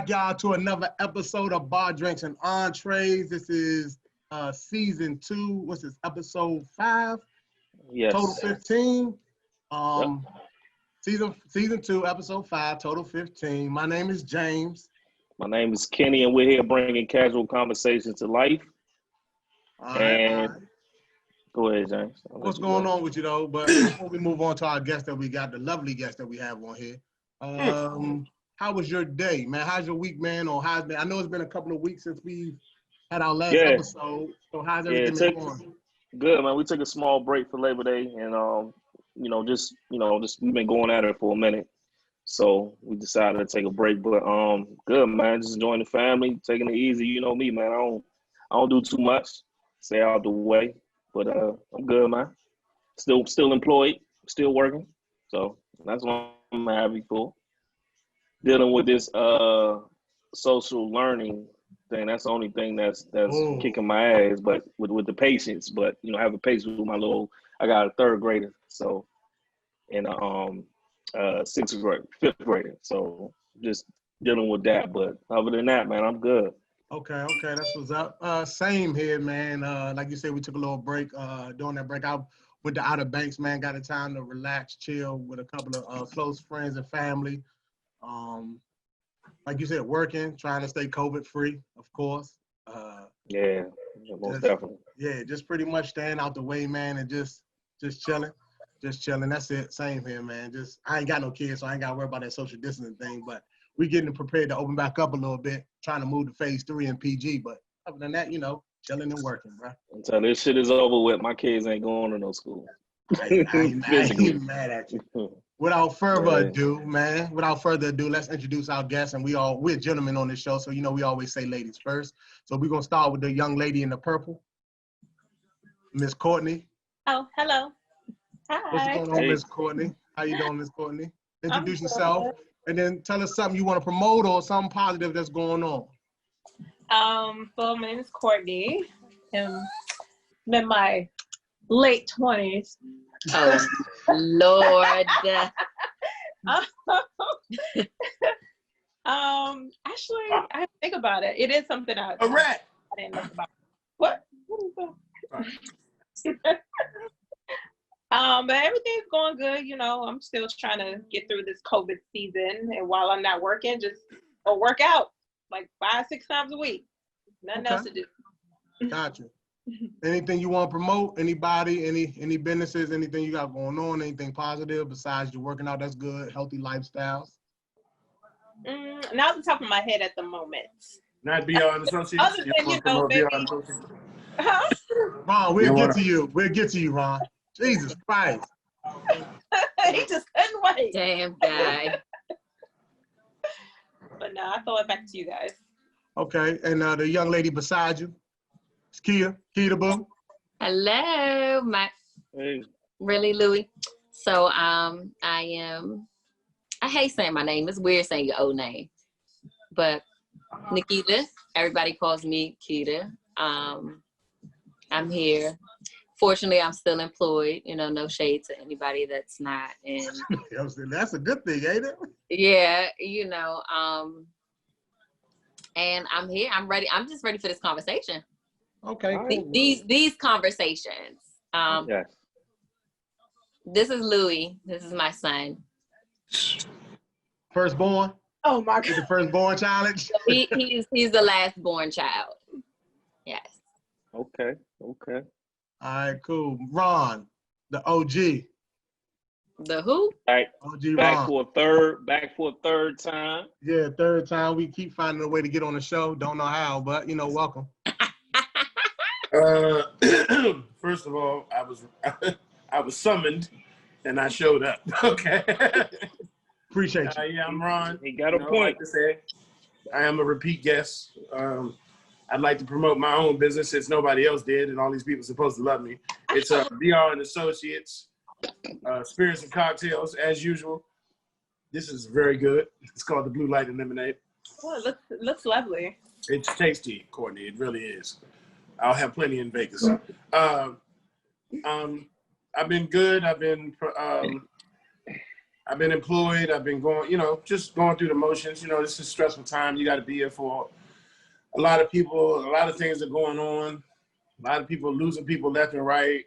back, y'all, to another episode of Bar Drinks and Entrees. This is season 2. What's this? Episode 5. Yes. Total 15. Yep. Season 2, episode 5. Total 15. My name is James. My name is Kenny, and we're here bringing casual conversations to life. All right. Go ahead, James. What's going on with you, though? But before we move on to our guest that we got, the lovely guest that we have on here, how was your day, man? How's your week, man? Or how's been? I know it's been a couple of weeks since we had our last episode. So how's everything been going? Good, man. We took a small break for Labor Day, and just we've been going at it for a minute. So we decided to take a break, but good, man. Just enjoying the family, taking it easy. You know me, man. I don't do too much. Stay out the way, but I'm good, man. Still employed, still working. So that's what I'm happy for. Dealing with this social learning thing, that's the only thing that's kicking my ass. But with the patience, but having patience with I got a third grader, so and sixth grade, fifth grader. So just dealing with that. But other than that, man, I'm good. Okay, that's what's up. Same here, man. Like you said, we took a little break. During that break, I went to Outer Banks, man. Got a time to relax, chill with a couple of close friends and family. Like you said, working, trying to stay COVID free, of course. Most definitely. Yeah, just pretty much staying out the way, man, and just chilling. That's it. Same here, man. I ain't got no kids, so I ain't got to worry about that social distancing thing. But we getting prepared to open back up a little bit, trying to move to phase 3 in PG. But other than that, chilling and working, bro. Until this shit is over with, my kids ain't going to no school. I ain't mad at you. Without further ado, let's introduce our guests. And we're gentlemen on this show, so we always say ladies first. So we're gonna start with the young lady in the purple, Miss Courtney. Oh, hello. Hi. What's going on, Miss Courtney? How you doing, Miss Courtney? Introduce yourself, and then tell us something you want to promote or something positive that's going on. So my name is Courtney. I'm in my late 20s. Oh, Lord. Actually, I think about it. It is something I didn't think about. What is that? But everything's going good. I'm still trying to get through this COVID season, and while I'm not working, just go work out like 5-6 times a week. Nothing else to do. Gotcha. Anything you want to promote? Anybody? Any businesses? Anything you got going on? Anything positive besides you working out? That's good. Healthy lifestyles. Not off the top of my head at the moment. Not Beyond Associates. Other than maybe. Huh? Ron, we'll get to you. We'll get to you, Ron. Jesus Christ. He just couldn't wait. Damn guy. But no, I throw it back to you guys. Okay, and the young lady beside you, it's Kia the boo. Hello, really Louie. So I hate saying my name. It's weird saying your old name, but Nikita. Everybody calls me Kita. I'm here. Fortunately, I'm still employed. No shade to anybody that's not. And that's a good thing, ain't it? Yeah, and I'm here. I'm ready. I'm just ready for this conversation. Okay. These conversations. Yes. This is Louis. This is my son. Firstborn. Oh my God. The firstborn challenge. He's the last born child. Yes. Okay. All right, cool. Ron, the OG. The who? Back Ron. for a third time. Yeah, third time. We keep finding a way to get on the show. Don't know how, but welcome. First of all, I was summoned, and I showed up. Okay. Appreciate you. Yeah, I'm Ron. He got a point. Like to say, I am a repeat guest. I'd like to promote my own business since nobody else did, and all these people are supposed to love me. It's BR & Associates, Spirits and Cocktails, as usual. This is very good. It's called the Blue Light and Lemonade. Oh, it looks lovely. It's tasty, Courtney. It really is. I'll have plenty in Vegas. I've been good. I've been I've been employed. I've been going, just going through the motions. This is a stressful time. You got to be here for a lot of people. A lot of things are going on. A lot of people losing people left and right.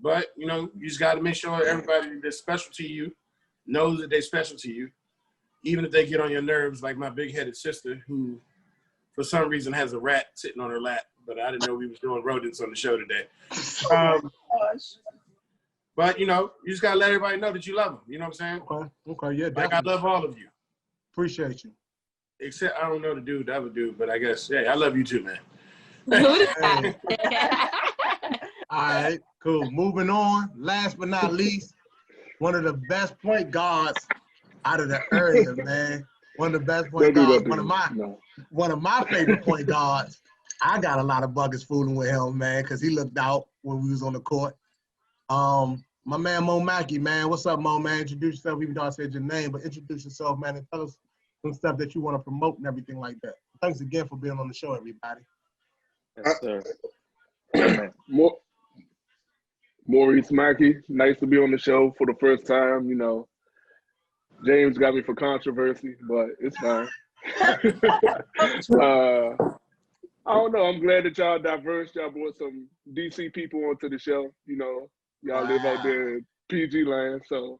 But, you just got to make sure everybody that's special to you knows that they're special to you, even if they get on your nerves, like my big-headed sister, who for some reason has a rat sitting on her lap. But I didn't know we was doing rodents on the show today. But, you just got to let everybody know that you love them. You know what I'm saying? Okay, yeah, definitely. Like, I love all of you. Appreciate you. Except I don't know the other dude, but I guess, hey, I love you too, man. Hey. All right, cool. Moving on. Last but not least, one of the best point guards out of the area, man. One of the best point guards. One of my favorite point guards. I got a lot of buckets fooling with him, man, because he looked out when we was on the court. My man Mo Mackey, man. What's up, Mo, man? Introduce yourself, even though I said your name, but introduce yourself, man, and tell us some stuff that you want to promote and everything like that. Thanks again for being on the show, everybody. Yes, sir. Maurice Mackey, nice to be on the show for the first time. James got me for controversy, but it's fine. I don't know. I'm glad that y'all diverse. Y'all brought some DC people onto the show. Y'all live out there in PG land. So,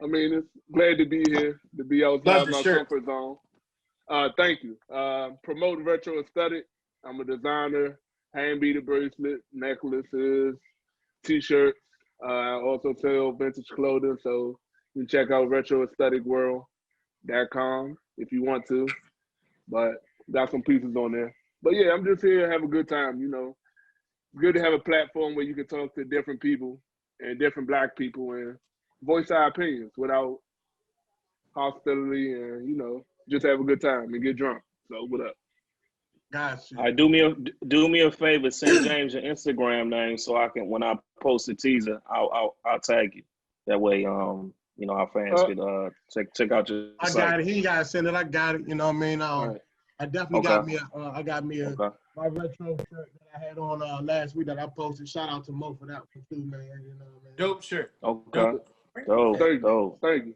it's glad to be here, to be outside my comfort zone. Thank you. Promote retro aesthetic. I'm a designer, hand beaded bracelet, necklaces, T-shirts. I also sell vintage clothing, so you can check out retroaestheticworld.com if you want to. But got some pieces on there. But yeah, I'm just here to have a good time. Good to have a platform where you can talk to different people and different Black people and voice our opinions without hostility and just have a good time and get drunk. So what up? Gotcha. All right, do me a favor. Send James your Instagram name so I can, when I post the teaser, I'll tag you. That way, our fans could check out your I site. got it. He ain't got to send it. I got it. You know what I mean? Right. I definitely got me my retro shirt that I had on last week that I posted. Shout out to Mo for that one too, man. You know what I mean? Dope shirt. Okay. Dope. Thank you.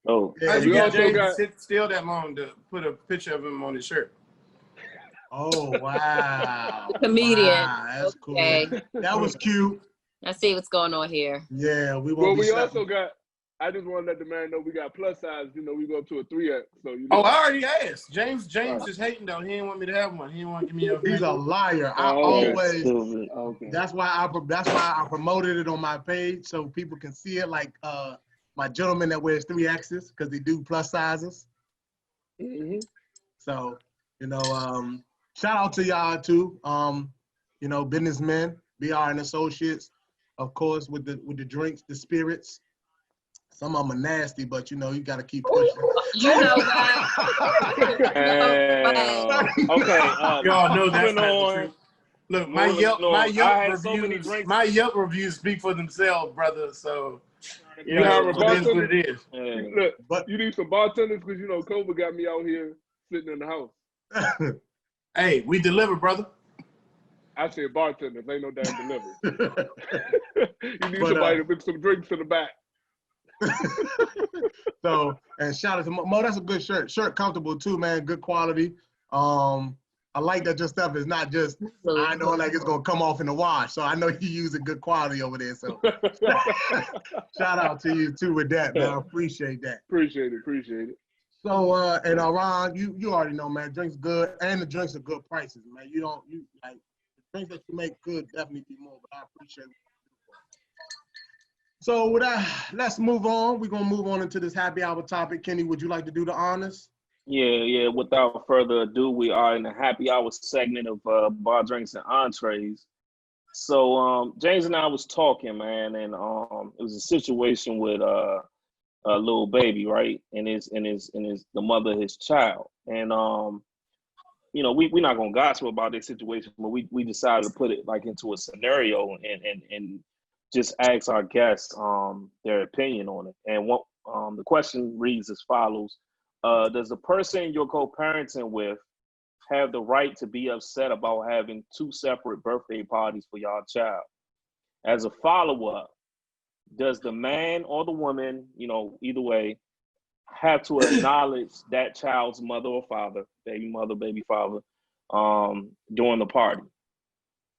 Oh, How'd you get James to sit still that long to put a picture of him on his shirt? Oh, wow. Comedian. Wow, that's cool. That was cute. I see what's going on here. Yeah, we also got, I just want to let the man know we got plus size. We go up to a 3X. So I already asked. James is hating though. He didn't want me to have one. He didn't want to give me a. He's a liar. I always. Okay. That's why I promoted it on my page so people can see it. Like my gentleman that wears 3Xs because they do plus sizes. Mm-hmm. So shout out to y'all too. Businessmen, BR and Associates, of course, with the drinks, the spirits. Some of them are nasty, but you got to keep pushing. Okay. Y'all know that's not the truth. Look, my Yelp reviews speak for themselves, brother. So it is what it is. Look, but you need some bartenders because COVID got me out here sitting in the house. Hey, we deliver, brother. I said bartenders, ain't no damn delivery. You need somebody to mix some drinks in the back. So, and shout out to Mo. That's a good shirt. Shirt comfortable too, man. Good quality. I like that your stuff is not just, I know like it's going to come off in the wash. So I know you using good quality over there. So shout out to you too with that, man. I appreciate that. Appreciate it. So, and Ron, you already know, man, drinks good and the drinks are good prices, man. You like, the drinks that you make could definitely be more, but I appreciate it. So with that, let's move on. We're going to move on into this happy hour topic. Kenny, would you like to do the honors? Yeah. Without further ado, we are in the happy hour segment of bar drinks and entrees. So James and I was talking, man, and it was a situation with a little baby, right? And the mother of his child. And we're not gonna gossip about this situation, but we decided to put it like into a scenario and just ask our guests their opinion on it. And what the question reads as follows. Does the person you're co-parenting with have the right to be upset about having two separate birthday parties for y'all child? As a follow-up, does the man or the woman, either way, have to acknowledge that child's mother or father, baby father, during the party.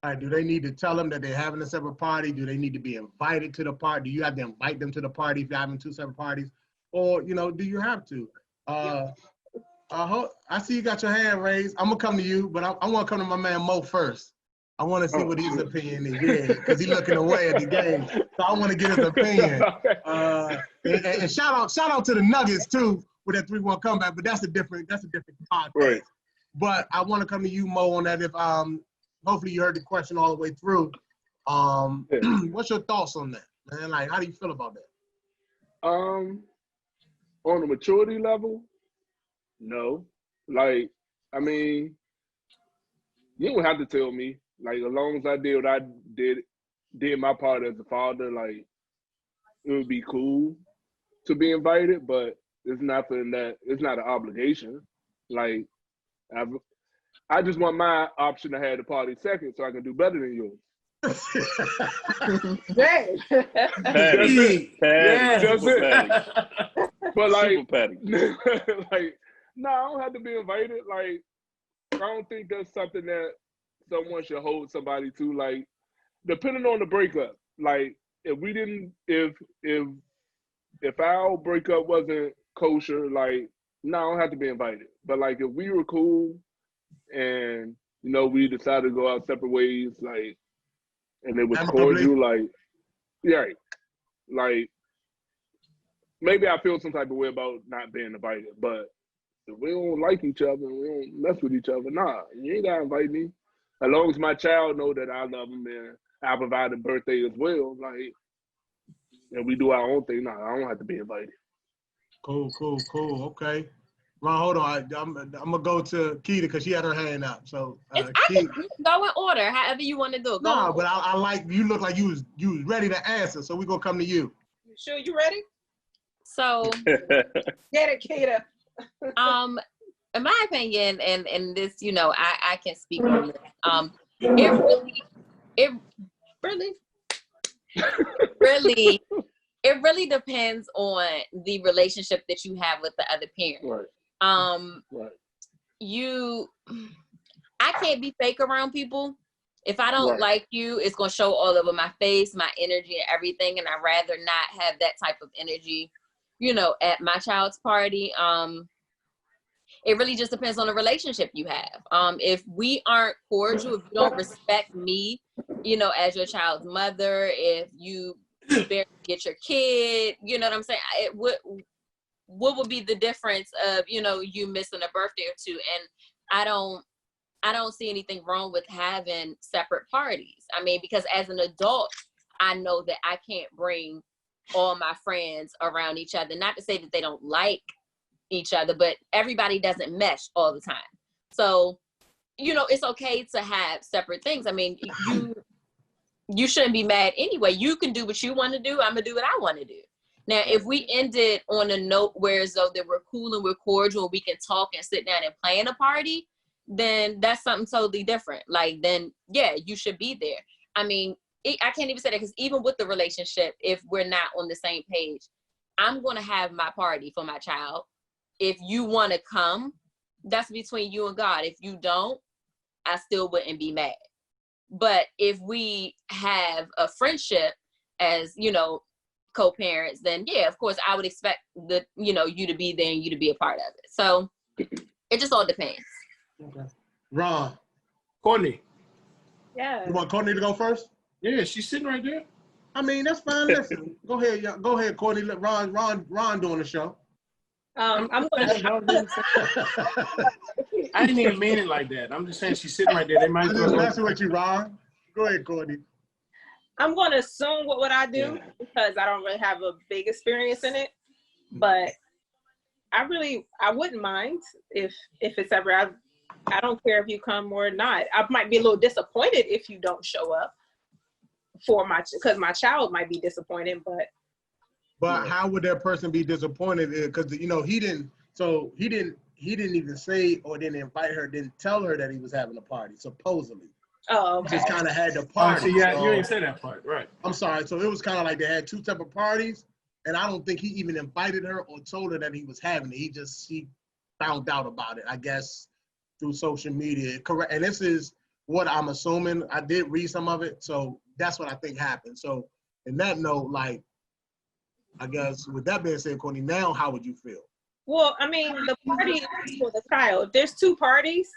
All right, do they need to tell them that they're having a separate party? Do they need to be invited to the party? Do you have to invite them to the party if you're having 2 separate parties? Or, do you have to? I see you got your hand raised. I'm going to come to you, but I want to come to my man Mo first. I want to see what his opinion is, because he's looking away at the game. So I want to get his opinion. And shout out to the Nuggets too with that 3-1 comeback, but that's a different podcast. Right. But I want to come to you, Mo, on that. If hopefully you heard the question all the way through. What's your thoughts on that, man? Like, how do you feel about that? On the maturity level, no. Like, I mean, you don't have to tell me. Like, as long as I did what I did my part as a father, like, it would be cool to be invited, but it's not an obligation. Like, I just want my option to have the party second so I can do better than yours. Dang. That's it. But like, petty. like, no, I don't have to be invited. Like, I don't think that's something that someone should hold somebody to. Like, depending on the breakup. Like, if our breakup wasn't kosher, like, no, I don't have to be invited. But like, if we were cool and we decided to go our separate ways, like, and it was cordial, like, yeah, like, maybe I feel some type of way about not being invited, but if we don't like each other and we don't mess with each other, nah, you ain't gotta invite me. As long as my child know that I love him and I provide a birthday as well, like, and we do our own thing, nah, I don't have to be invited. Cool. Okay. Ron, hold on. I'm gonna go to Keita because she had her hand up. So I can go in order, however you want to do it. No, but I like you. Look like you was ready to answer. So we're gonna come to you. You sure you ready? So get it, Keita. In my opinion, and this, I can speak on this. It really depends on the relationship that you have with the other parent. Right. Right. I can't be fake around people. If I don't like you, it's gonna show all over my face, my energy and everything. And I'd rather not have that type of energy, at my child's party. It really just depends on the relationship you have. If we aren't cordial, if you don't respect me, as your child's mother, if you barely get your kid, you know what I'm saying? What would be the difference of, you missing a birthday or two? And I don't see anything wrong with having separate parties. I mean, because as an adult, I know that I can't bring all my friends around each other. Not to say that they don't like each other, but everybody doesn't mesh all the time. So, it's okay to have separate things. I mean, you shouldn't be mad anyway. You can do what you want to do. I'm gonna do what I want to do. Now, if we ended on a note where as though that we're cool and we're cordial, we can talk and sit down and plan a party, then that's something totally different. Like, then, yeah, you should be there. I mean, I can't even say that because even with the relationship, if we're not on the same page, I'm going to have my party for my child. If you want to come, that's between you and God. If you don't, I still wouldn't be mad. But if we have a friendship as, co-parents, then yeah, of course, I would expect you to be there and you to be a part of it. So it just all depends. Okay. Ron. Courtney. Yeah. You want Courtney to go first? Yeah, she's sitting right there. I mean, that's fine. Listen, go ahead, y'all. Go ahead, Courtney. Let Ron doing the show. I'm gonna. I didn't even mean it like that. I'm just saying she's sitting right there. They might I'm just messing with you, Ron. Go ahead, Courtney. I'm going to assume what I do because I don't really have a big experience in it, but I wouldn't mind if it's ever. I don't care if you come or not. I might be a little disappointed if you don't show up because my child might be disappointed, but. But how would that person be disappointed? Because he didn't even say or didn't invite her, didn't tell her that he was having a party, supposedly. Oh, okay. Just kind of had the party. You didn't say that part, right? I'm sorry. So it was kind of like they had two separate parties, and I don't think he even invited her or told her that he was having it. She found out about it, I guess, through social media. Correct. And this is what I'm assuming. I did read some of it, so that's what I think happened. So in that note, like, I guess with that being said, Courtney, now how would you feel? Well, I mean, the party is for the child. If there's two parties,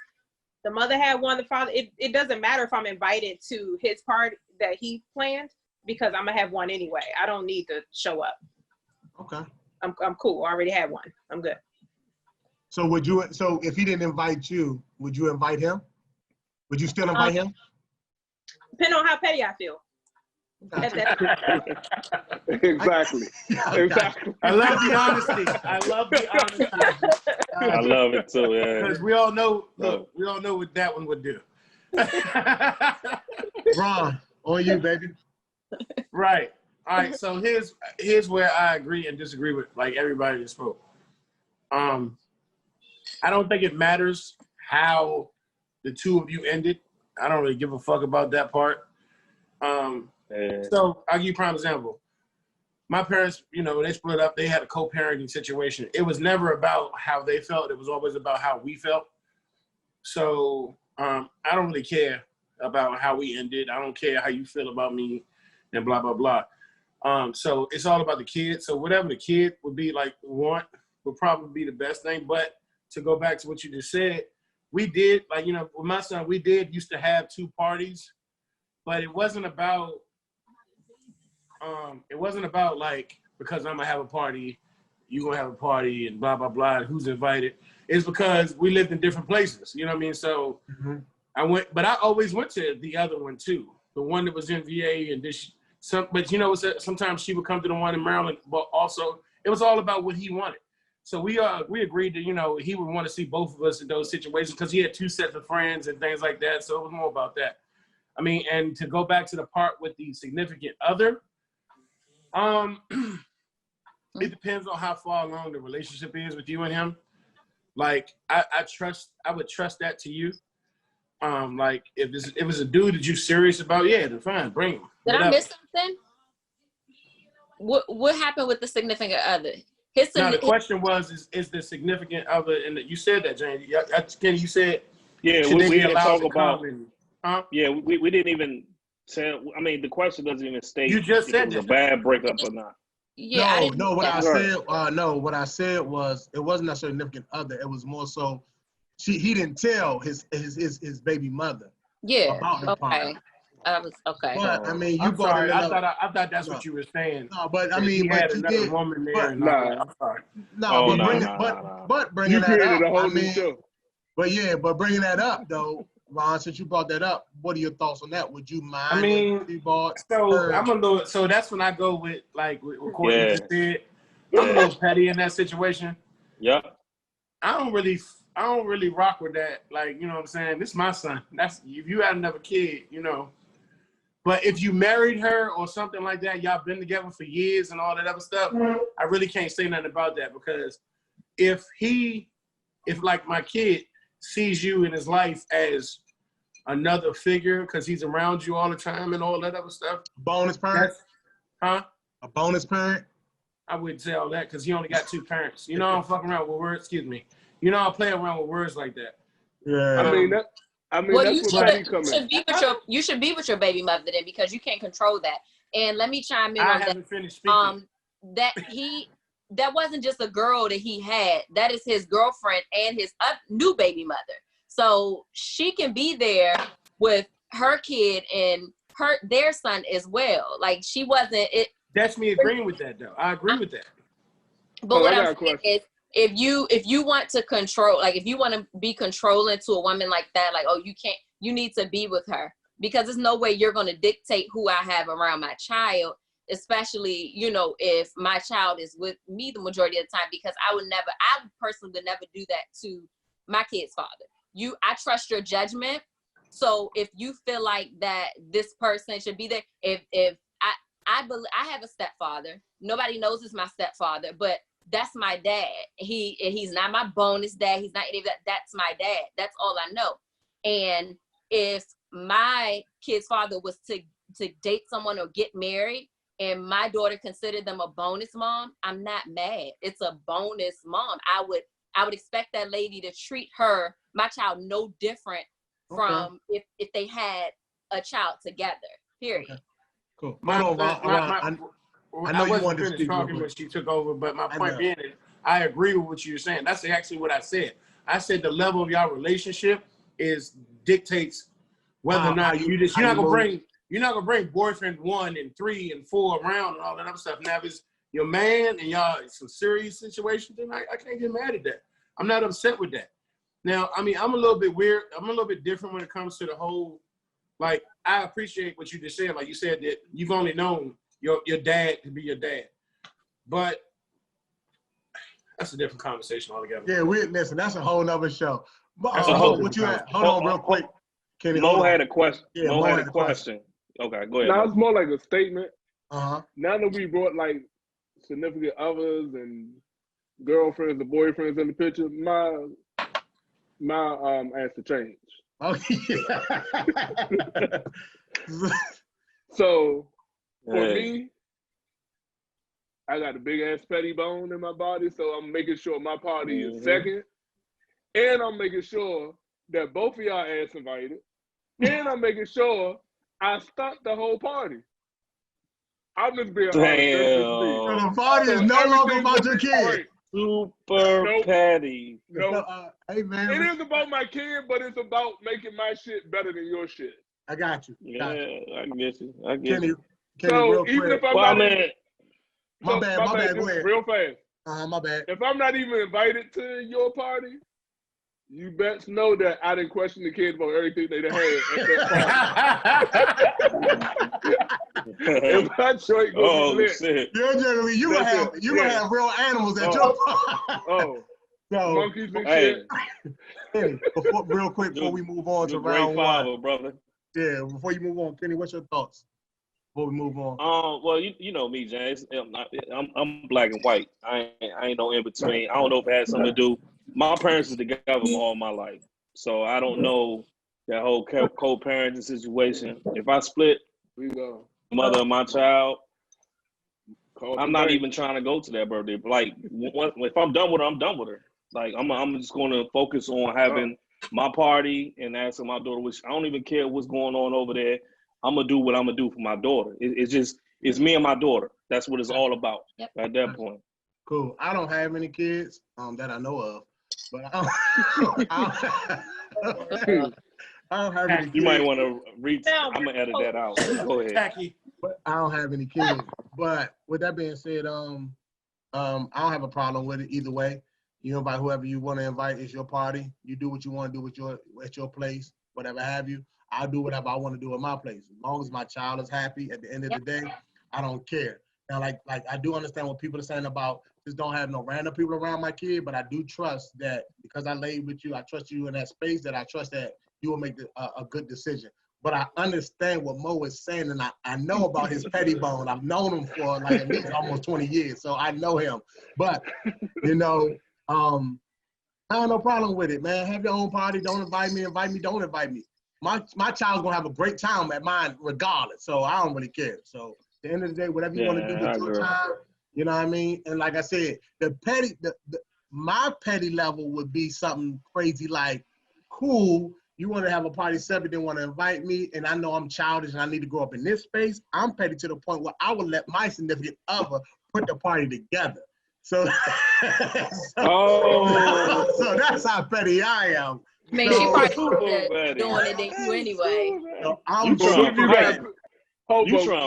the mother had one, the father, it doesn't matter if I'm invited to his party that he planned, because I'm gonna have one anyway. I don't need to show up. Okay. I'm cool. I already had one. I'm good. So so if he didn't invite you, would you invite him? Would you still invite him? Depending on how petty I feel. Exactly. Okay. Exactly. I love the honesty. I love the honesty. I love it too, yeah. Because we all know, look, we all know what that one would do. Ron, on you, baby. Right. All right. So here's where I agree and disagree with like everybody that spoke. I don't think it matters how the two of you ended. I don't really give a fuck about that part. So I'll give you a prime example. My parents, you know, they split up. They had a co-parenting situation. It was never about how they felt. It was always about how we felt. So I don't really care about how we ended. I don't care how you feel about me and blah, blah, blah. So it's all about the kid. So whatever the kid would be like want would probably be the best thing. But to go back to what you just said, we did, like, you know, with my son, we did used to have two parties, but it wasn't about like, because I'm gonna have a party, you gonna have a party and blah, blah, blah, and who's invited. It's because we lived in different places, you know what I mean? So but I always went to the other one too. The one that was in VA and but you know, sometimes she would come to the one in Maryland, but also it was all about what he wanted. So we agreed that, you know, he would want to see both of us in those situations because he had two sets of friends and things like that. So it was more about that. I mean, and to go back to the part with the significant other, it depends on how far along the relationship is with you and him. Like I would trust that to you. Like if it's a dude that you serious about, yeah, then fine, bring him. Did I miss something? What happened with the significant other? No, the question was, is the significant other, and you said that, Jane. Kenny, you said, yeah, we didn't talk about, huh? Yeah, we didn't even tell, I mean, the question doesn't even state you just said if it was a bad breakup or not. Yeah, what I said was, it wasn't a significant other. It was more so, he didn't tell his baby mother. About the party. Okay. But I mean, I'm sorry. I thought that's what you were saying. No, but I mean, he had you another did. woman there. I'm sorry. No, but bringing that up, a whole I new mean, show. but bringing that up though, Ron, since you brought that up, what are your thoughts on that? Would you mind? I mean, so that's when I go with like what Courtney just said. I'm a little petty in that situation. Yep. I don't really rock with that. Like, you know what I'm saying? This is my son. That's if you had another kid, you know. But if you married her or something like that, y'all been together for years and all that other stuff, I really can't say nothing about that, because if like my kid sees you in his life as another figure because he's around you all the time and all that other stuff. Bonus parent? Huh? A bonus parent? I wouldn't say all that because he only got two parents. You know, I'm fucking around with words. Excuse me. You know, I play around with words like that. Yeah. Well, you should be with your baby mother then, because you can't control that. And let me chime in on that. I haven't finished speaking. That wasn't just a girl that he had. That is his girlfriend and his new baby mother. So she can be there with her kid and their son as well. Like she wasn't it. That's me agreeing with that though. I agree with that. But what I'm saying is, if you want to control, like if you want to be controlling to a woman like that, like, oh, you need to be with her, because there's no way you're going to dictate who I have around my child, especially, you know, if my child is with me the majority of the time, because I personally would never do that to my kid's father. I trust your judgment. So if you feel like that this person should be there, if I have a stepfather, nobody knows it's my stepfather, but that's my dad. He's not my bonus dad. He's not any of that. That's my dad. That's all I know. And if my kid's father was to date someone or get married, and my daughter considered them a bonus mom, I'm not mad. It's a bonus mom. I would expect that lady to treat my child no different from if they had a child together, period. Okay. Cool. I know you wanted to finish speak talking, but she took over. But my point being is, I agree with what you're saying. That's actually what I said. I said the level of y'all relationship dictates whether or not you're not gonna bring boyfriend 1 and 3 and 4 around and all that other stuff. Now if it's your man and y'all some serious situation, then I can't get mad at that. I'm not upset with that. Now, I mean, I'm a little bit weird. I'm a little bit different when it comes to the whole, like, I appreciate what you just said. Like you said that you've only known your dad to be your dad. But that's a different conversation altogether. Yeah, listen, that's a whole nother show. But hold on real quick. Kenny, Mo had a question. Yeah, Mo had a question. Okay, go ahead. Now it's more like a statement. Uh-huh. Now that we brought like significant others and girlfriends and boyfriends in the picture, my answer changed. Okay. So for me, I got a big ass petty bone in my body, so I'm making sure my party is second, and I'm making sure that both of y'all ass invited, and I'm making sure I stunt the whole party. I'm just being honest. So the party is no longer about your kid. Super petty. No. Hey man, it is about my kid, but it's about making my shit better than your shit. I got you. I get you. Kenny, so even if I'm my bad. Go ahead. Real fast. My bad. If I'm not even invited to your party, you best know that I didn't question the kids about everything they had at that party. If my joint goes lit, shit. You gonna have real animals at your party. So, monkeys and shit. Kenny, real quick before we move on to round 1, brother. Yeah, before you move on, Kenny, what's your thoughts before we move on? Well, you know me, James. I'm black and white. I ain't no in between. I don't know if it has something to do. My parents is together all my life, so I don't know that whole co-parenting situation. If I split mother of my child, I'm not even trying to go to that birthday. Like, if I'm done with her, I'm done with her. Like, I'm just going to focus on having my party and asking my daughter, which I don't even care what's going on over there. I'm going to do what I'm going to do for my daughter. It's me and my daughter. That's what it's all about at that point. Cool. I don't have any kids that I know of, but I don't have any kids. You might want to read. I'm going to edit that out. Go ahead. But I don't have any kids. But with that being said, I don't have a problem with it either way. You invite whoever you want to invite. It's your party. You do what you want to do at your place, whatever have you. I'll do whatever I want to do at my place. As long as my child is happy at the end of the day, I don't care. Now, like I do understand what people are saying about just don't have no random people around my kid, but I do trust that because I laid with you, I trust you in that space, that I trust that you will make a good decision. But I understand what Mo is saying, and I know about his petty bone. I've known him for like at least almost 20 years, so I know him. But, I have no problem with it, man. Have your own party. Don't invite me, don't invite me. My child's going to have a great time at mine regardless, so I don't really care. So at the end of the day, whatever you want to do with your time, you know what I mean? And like I said, my petty level would be something crazy like, cool, you want to have a party separate, then want to invite me, and I know I'm childish and I need to grow up in this space. I'm petty to the point where I would let my significant other put the party together. So, so that's how petty I am. Man, she probably doing it than you anyway. So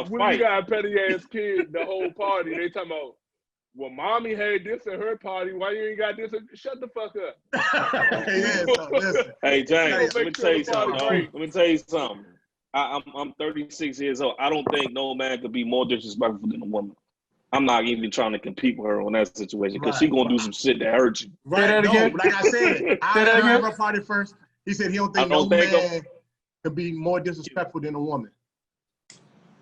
when you got a petty ass kid, the whole party, they talking about, well, mommy had this at her party. Why you ain't got this? Shut the fuck up. Hey, James, let me tell you something. I'm 36 years old. I don't think no man could be more disrespectful than a woman. I'm not even trying to compete with her on that situation because she's going to do some shit that hurts you. Right, like I said, I heard her party first. He said he don't think no man could be more disrespectful than a woman.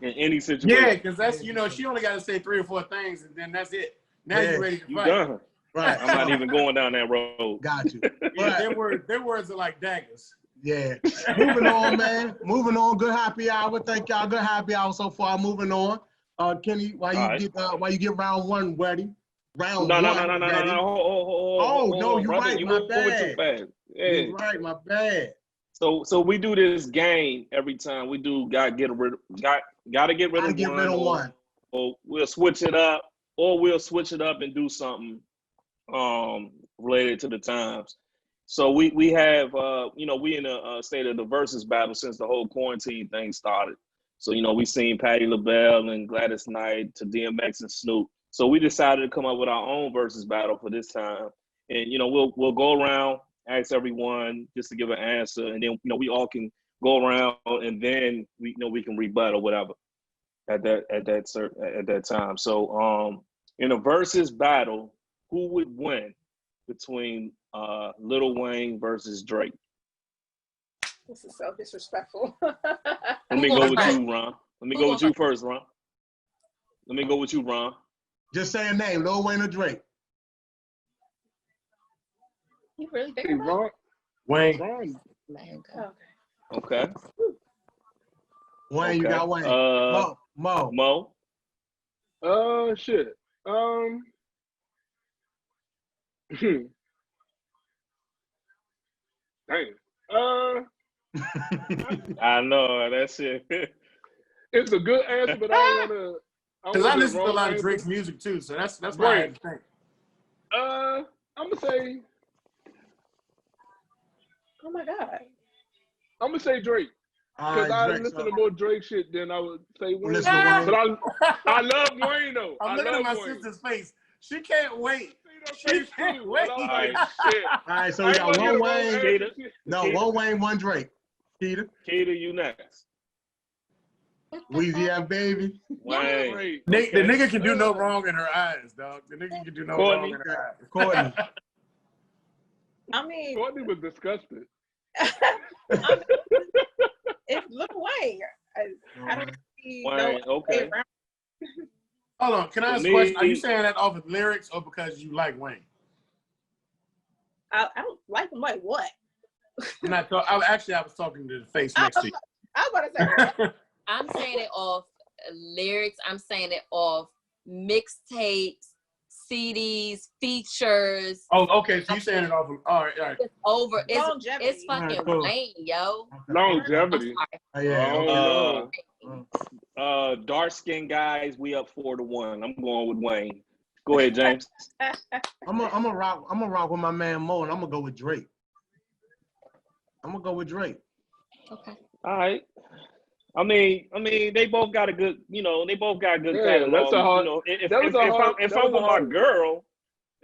In any situation. Yeah, because that's, she only got to say 3 or 4 things, and then that's it. Now you're ready to fight. Done. Right. I'm not even going down that road. Got you. Yeah, their words are like daggers. Yeah. Moving on, man. Moving on. Good happy hour. Thank y'all. Good happy hour so far. Moving on. Kenny, why you get round one ready? Round no, one. No. Oh, no, you're right. You My moving bad. too fast. Yeah. You're right. My bad. So we do this game every time. We do gotta get rid of one. Or we'll switch it up, and do something related to the times. So we have we in a state of the versus battle since the whole quarantine thing started. So we seen Patti LaBelle and Gladys Knight to DMX and Snoop. So we decided to come up with our own versus battle for this time, and we'll go around, ask everyone just to give an answer, and then we all can go around, and then we can rebut or whatever at that time. So in a versus battle, who would win between Lil Wayne versus Drake? This is so disrespectful. Let me go with you, Ron. Let me go with you first, Ron. Let me go with you, Ron. Just say a name, Lil Wayne or Drake. You really think about it? Wayne. Okay. Wayne, you got Wayne. Mo. Shit. Dang. I know that shit. It's a good answer, but I don't want to. Because I listen to a lot of Drake's music too, so that's why I had to think. I'm gonna say. Oh my God. I'm gonna say Drake. Because I listen to more Drake shit than I would say Wayne. Listen to Wayne. But I love Wayne though. I'm looking at my sister's face. She can't wait. She can't wait. All right, so we got one Wayne. One Wayne, one Drake. Keita, you next. Louisiana baby. Wayne. The nigga can do no wrong in her eyes, dog. The nigga can do no wrong in her eyes. Courtney. I mean, Courtney was disgusted. It's Lil Wayne. I don't see Wayne, okay. Hold on, can I ask a question? Are you saying that off of lyrics or because you like Wayne? I don't like him. Like what? I was talking to the face next to you. I was about to say. I'm saying it off lyrics. I'm saying it off mixtapes, CDs, features. Oh, okay. So you're saying it off of all right. It's over. Longevity. It's fucking Wayne, yo. Longevity. Dark skinned guys, we up 4-1. I'm going with Wayne. Go ahead, James. I'm gonna rock with my man Mo, and I'm gonna go with Drake. Okay. All right. I mean, they both got a good, catalog. That's a hard. If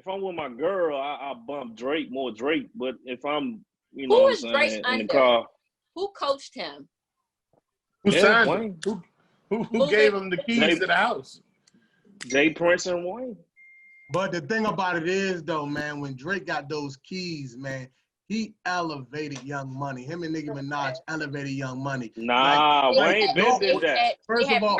I'm with my girl, I bump more Drake. But if I'm, who is Drake in the car, who coached him? Who signed him? Who gave him the keys to the house? Jay Prince and Wayne. But the thing about it is, though, man, when Drake got those keys, man, he elevated Young Money. Him and Nicki Minaj elevated Young Money. Nah, Wayne did that. First of all,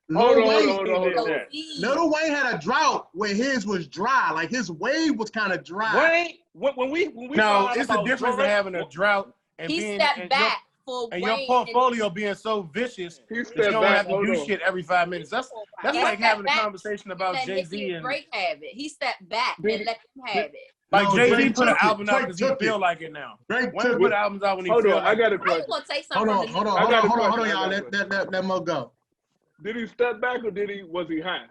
Lil Wayne had a drought where his was dry. Like his wave was kind of dry. Wayne, when we no, it's a difference in having a drought and he being stepped back for and Wayne your portfolio being so vicious that you don't have to do shit every 5 minutes. That's like having a conversation about Jay-Z and Drake have it. He stepped back and let him have it. Like Jay-Z put an album out because he feel like it now. Wayne put albums out when he feel like it. I got a question. Hold on, y'all. Let Mo go. Did he step back or was he high?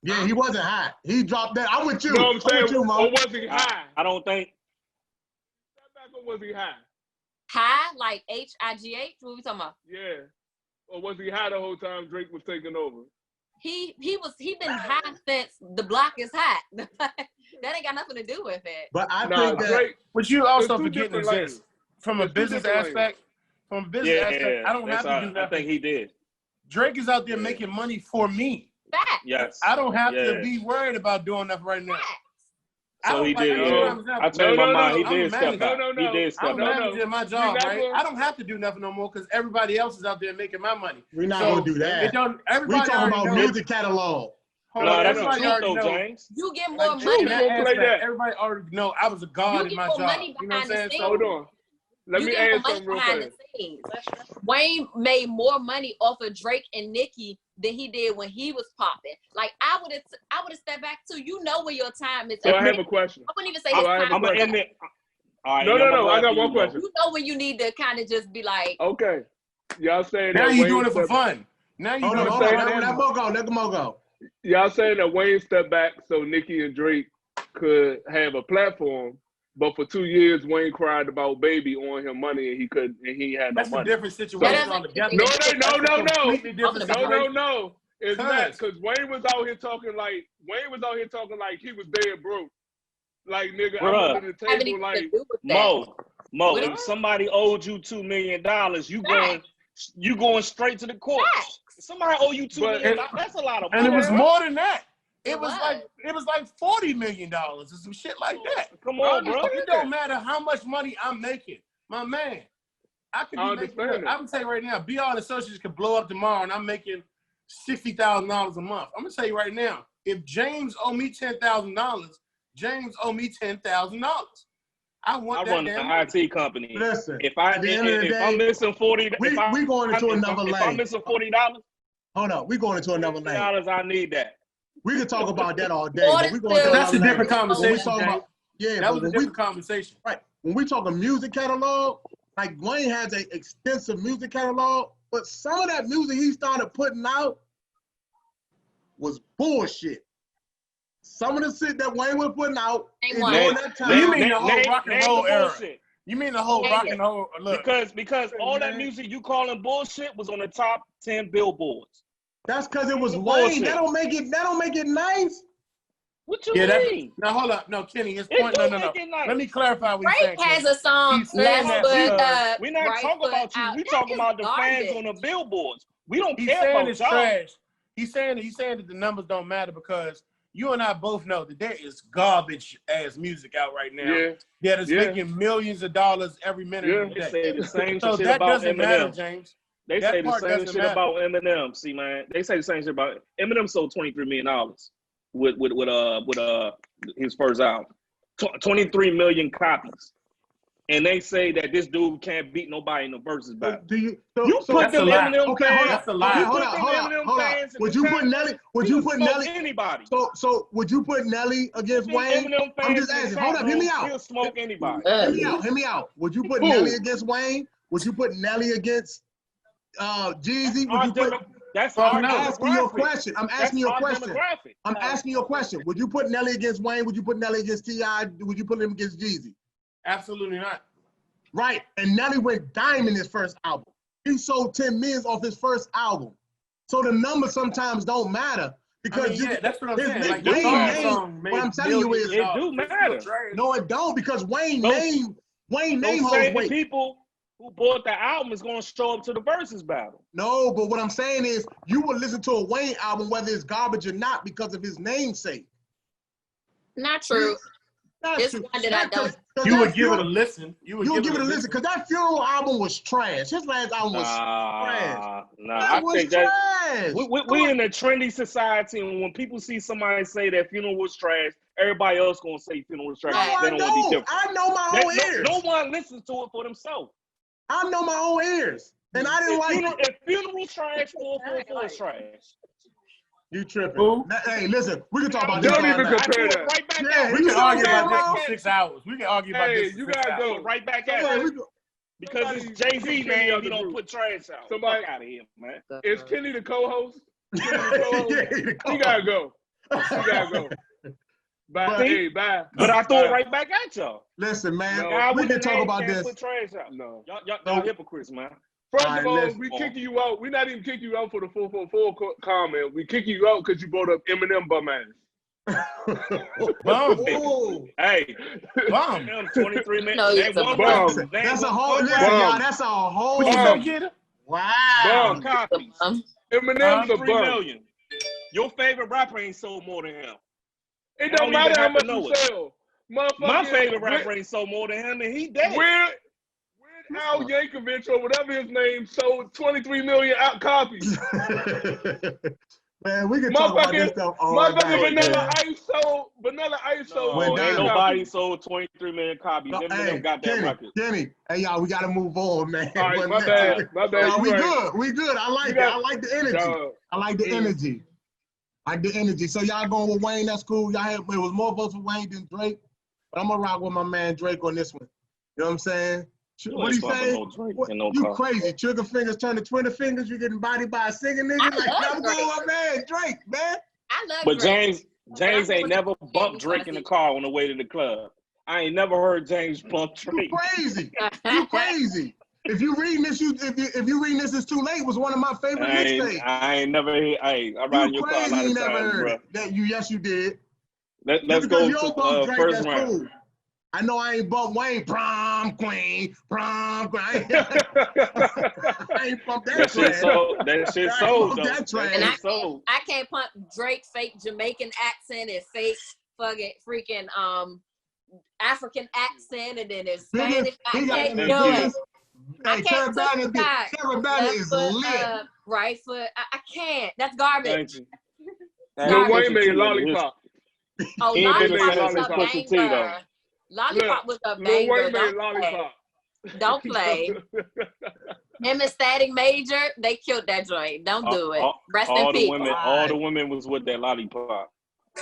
Yeah, he wasn't high. He dropped that. I'm with you. No, I'm saying, Mo. or was he high? I don't think. Step back or was he high? High, like H-I-G-H? What we talking about? Yeah. Or was he high the whole time Drake was taking over? He been high since the block is hot. That ain't got nothing to do with it. But I think that Drake, but you also forgetting this from a business aspect. From a business aspect, I don't have to do nothing. I think he did. Drake is out there making money for me. Facts. Yes. I don't have to be worried about doing that right now. So he did. I changed my mind. He did step back. He did step I'm managing my job, right? I don't have to do nothing no more because everybody else is out there making my money. We're not gonna do that. We're talking about music catalog. No, that's the truth though, James. You get more money. Everybody already know I was a god in my job. You know what I'm saying? Hold on. let you me get add money something real behind fast. the scenes. Wayne made more money off of Drake and Nicki than he did when he was popping. Like I would have stepped back too. You know where your time is. So I have a question. I wouldn't even say his time. I'm gonna end it. All right, No. I got one question. You know when you need to kind of just be like, okay, y'all saying now that you Wayne doing it for stepped- fun. Now you Hold doing on, it hold for on. fun. Let them all go. Y'all saying that Wayne stepped back so Nicki and Drake could have a platform, but for 2 years Wayne cried about Baby owing him money and he had no That's a money. different situation altogether. No. Completely different situation. No. It's not, because Wayne was out here talking like he was dead broke. Like, nigga, I'm Bruh. under the table like Mo, if somebody owed you $2 million, you going straight to the court. If somebody owe you $2 million, that's a lot of money. And it was more than that. It was like $40 million or some shit like that. Come on, bro. It don't matter how much money I'm making, my man. I can tell you right now, BR and Associates could blow up tomorrow, and I'm making $60,000 a month. I'm gonna tell you right now, if James owe me $10,000, James owe me $10,000. I run an IT company. Listen, if I'm missing $40, we going into another lane. If I'm missing $40, hold on, we going into another lane. $40, I need that. We could talk about that all day. But we going to that's a different conversation. That was a different conversation. Right. When we talk a music catalog, like Wayne has an extensive music catalog, but some of that music he started putting out was bullshit. Some of the shit that Wayne was putting out during that time. You mean the whole rock and roll era? You mean the whole rock and roll? Look, because all that music you calling bullshit was on the top 10 billboards. That's because it was Wayne. That don't make it nice. What you mean? Now hold up. No, Kenny, his point. No. Nice. Let me clarify what you're saying. Drake has a song. We're not talking about you. We're talking about the fans on the billboards. We don't care about it's y'all. Trash. He's saying that the numbers don't matter because you and I both know that there is garbage ass music out right now. That is making millions of dollars every minute of the day. They say the same so shit that about doesn't Eminem. matter, James. They say the same shit about Eminem. See, man, they say the same shit about Eminem. Sold $23 million with his first album, 23 million copies, and they say that this dude can't beat nobody in the versus battle. You put them Eminem fans? That's a lie. Hold on. Would you put Nelly? Would you put Nelly? Anybody? So would you put Nelly against Wayne? I'm just asking. Hold up. Hear me out. He'll smoke anybody. Hear me out. Would you put Nelly against Wayne? Would you put Nelly against Jeezy? Would you put? I'm asking you a question. I'm asking you a question. Would you put Nelly against Wayne? Would you put Nelly against T.I.? Would you put him against Jeezy? Absolutely not. Right. And Nelly went diamond his first album. He sold 10 million off his first album. So the numbers sometimes don't matter because that's what I'm saying. Like, what I'm telling you is it do matter. No, it don't, because Wayne name holds weight. People who bought the album is going to show up to the versus battle. No, but what I'm saying is you will listen to a Wayne album whether it's garbage or not because of his namesake. Not true. It's one that I don't. You would give it a listen. You would give it a listen because that Funeral album was trash. His last album was trash. I think trash. We in a trendy society, and when people see somebody say that Funeral was trash, everybody else gonna say Funeral was trash. No, they don't want to be different. I know my own ears. No one listens to it for themselves. I know my own ears, and I didn't like it. If Funeral trash, 444 is trash. You tripping? Hey, listen, we can talk about this. Don't even compare that. Right back we can argue about this for 6 hours. We can argue about this. You gotta go right back at it. Because it's Jay-Z, man. He don't put trash out. Somebody out of here, man. Is Kenny the co-host? He gotta go. Bye. Bye. But I throw it right back at y'all. Listen, man, we can talk about this. Put trash out. No, y'all hypocrites, man. First of all, we kicking you out. We're not even kicking you out for the 444 comment. We kicking you out because you brought up Eminem bum ass. Bum. Hey, bum. 23 minutes. No, that's a whole. Listen, y'all. That's a whole. Wow. Bum copies. Eminem's a 3 bum. million. Your favorite rapper ain't sold more than him. It don't matter how much you sell. My favorite rapper ain't sold more than him, and he dead. Al Yankovic or whatever his name sold 23 million copies. Man, we can talk about this stuff all night. Vanilla Ice sold. No, ain't nobody sold 23 million copies. No, Eminem got that record. Kenny, hey y'all, we gotta move on, man. All right, my bad. No, we good. I like it. I like the energy. I like the energy. Like the energy. So y'all going with Wayne? That's cool. Y'all had it was more votes for Wayne than Drake, but I'm gonna rock with my man Drake on this one. You know what I'm saying? What do you say? You crazy? Trigger fingers turn to 20 fingers. You getting bodied by a singing nigga? Like I'm going with my man Drake, man. I love But Drake. James ain't never bumped Drake in the car on the way to the club. I ain't never heard James bump Drake. You crazy? You crazy? If you reading this, if you reading this, it's too late. Was one of my favorite mixtapes. I ain't never heard. I ride in your car a lot of times, bro. Yes, you did. Let's go to first round. Cool. I know I ain't bumped Wayne prom queen. I ain't bumped that trash. That shit sold. I can't pump Drake fake Jamaican accent and fake freaking African accent, and then it's Spanish. I can't do it. Hey, Carabana is lit. Right foot. I can't. That's garbage. No Wayne made Lollipop. Oh, Lollipop was a banger. Lollipop was a banger. Don't play. Him and Static Major, they killed that joint. Don't do it. Rest in peace. All the women was with that Lollipop. All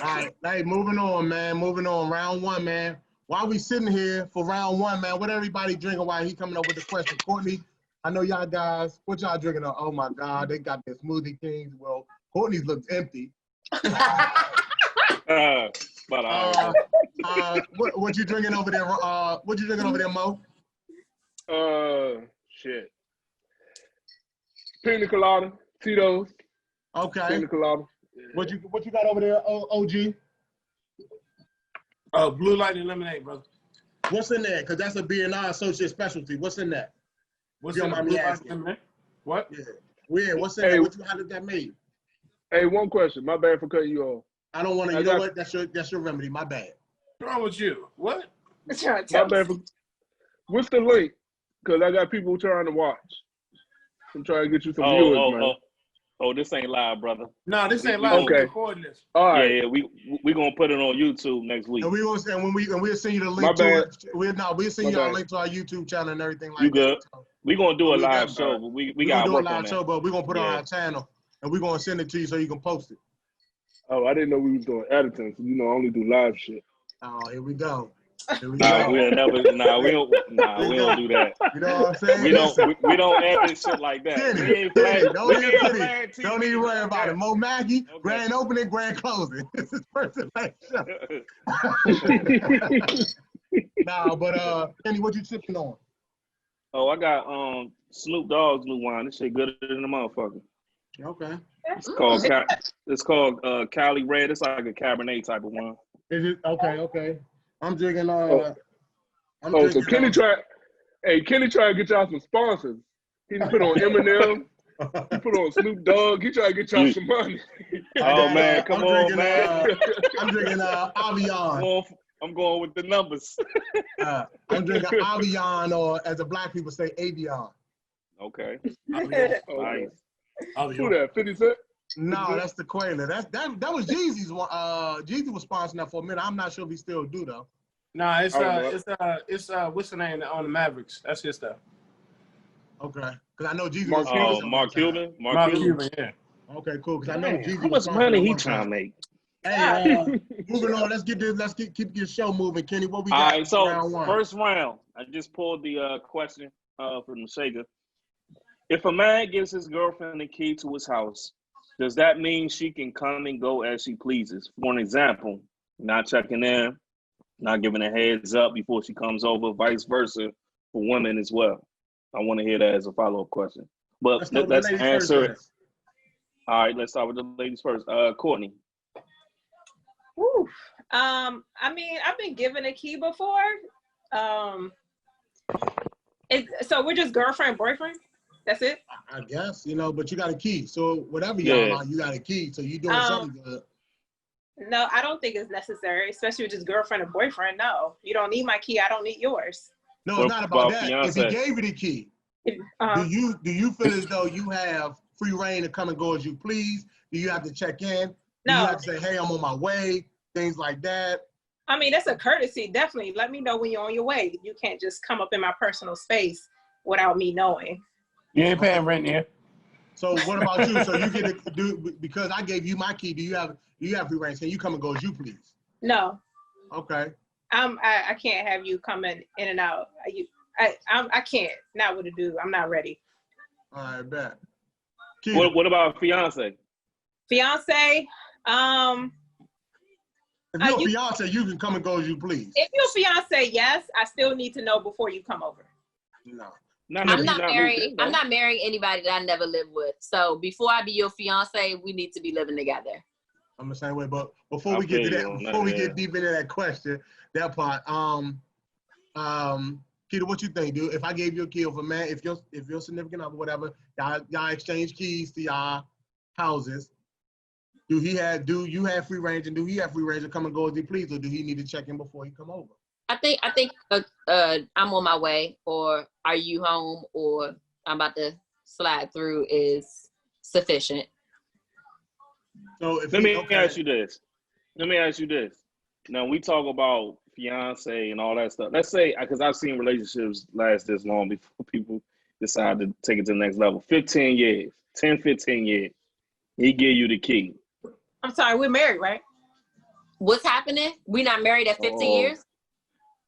right, hey, moving on, man. Moving on. Round one, man. While we sitting here for round one, man, what everybody drinking while he coming up with the question? Courtney, I know y'all guys, what y'all drinking? Oh my God, they got their Smoothie Kings. Well, Courtney's looks empty. What you drinking over there? What you drinking over there, Mo? Shit. Pina colada, Tito's. Okay. Pina colada. What you got over there, OG? Blue Light and lemonade, brother. What's in there? Because that's a B&R associate specialty. What's in that? What's in there? What? Yeah. Weird. What's in there? How did that made? Hey, one question. My bad for cutting you off. I don't want to. You know what? That's your remedy. My bad. What's wrong with you? What? My bad. What's the link? Because I got people trying to watch. I'm trying to get you some viewers, man. Oh, this ain't live, brother. No, this ain't live. Okay. Recording this. All right. Yeah, we gonna put it on YouTube next week. And we gonna say we'll send you the link to it. We'll send you a link to our YouTube channel and everything like that. You good? So, we gonna do a live show, but we gotta work on that. Show, but we gonna put it on our channel and we gonna send it to you so you can post it. Oh, I didn't know we was doing editing. So, I only do live shit. Oh, here we go. We don't do that. You know what I'm saying? We don't edit shit like that. Don't even worry about it. Mo Maggie, okay. Grand opening, grand closing. This is first and last show. Kenny, what you sipping on? Oh, I got Snoop Dogg's new wine. This shit gooder than the motherfucker. Okay. It's called Cali Red. It's like a Cabernet type of wine. Is it okay? I'm drinking. So Kenny tried to get y'all some sponsors. He put on Eminem. He put on Snoop Dogg. He tried to get y'all some money. Man, come on, man. I'm drinking Avion. I'm going with the numbers. I'm drinking Avion, or as the black people say, Avion. Okay. Nice. Who that? 50 Cent? No, that's the Quaalude. That was Jeezy's one. Jeezy was sponsoring that for a minute. I'm not sure if he still do though. Nah, it's what's the name on the Mavericks? That's his stuff. Okay, because I know Jeezy. Mark Cuban. Mark Cuban. Yeah. Okay, cool. Because I know Jeezy. How much money he trying to make? Hey, moving on. Let's keep your show moving, Kenny. What we got? All right, so round one? First round. I just pulled the question from the Shaker. If a man gives his girlfriend the key to his house, does that mean she can come and go as she pleases? For an example, not checking in, not giving a heads up before she comes over, vice versa for women as well. I want to hear that as a follow-up question. But let's answer it. All right, let's start with the ladies first. Courtney. Woo. I mean, I've been given a key before. So we're just girlfriend, boyfriend? That's it? I guess, but you got a key. So whatever y'all are, you got a key. So you doing something good. No, I don't think it's necessary, especially with just girlfriend or boyfriend. No, you don't need my key. I don't need yours. No, it's not about that. Beyonce. If he gave you the key, do you feel as though you have free reign to come and go as you please? Do you have to check in? Do No. you have to say, hey, I'm on my way? Things like that. I mean, that's a courtesy. Definitely let me know when you're on your way. You can't just come up in my personal space without me knowing. You ain't paying rent here. So what about you? So you get to do, because I gave you my key, do you have free range? Can you come and go as you please? No. Okay. I can't have you coming in and out. I can't. Not with a dude. I'm not ready. All right, bet. What about fiance? Fiance, if you're a fiance, you can come and go as you please. If you're a fiance, yes. I still need to know before you come over. No. I'm not married. I'm not marrying anybody that I never lived with. So before I be your fiance, we need to be living together. I'm the same way, but before we get to that, before we get deep into that question, that part, Keita, what you think, dude? If I gave you a key, if a man, if your significant other, whatever, y'all exchange keys to y'all houses, do you have free range, and do he have free range to come and go as he please, or do he need to check in before he come over? I think I'm on my way, or are you home, or I'm about to slide through is sufficient. So let me ask you this. Now we talk about fiance and all that stuff. Let's say, because I've seen relationships last this long before people decide to take it to the next level. 15 years, 10, 15 years. He give you the key. I'm sorry, we're married, right? What's happening? We not married at 15 years?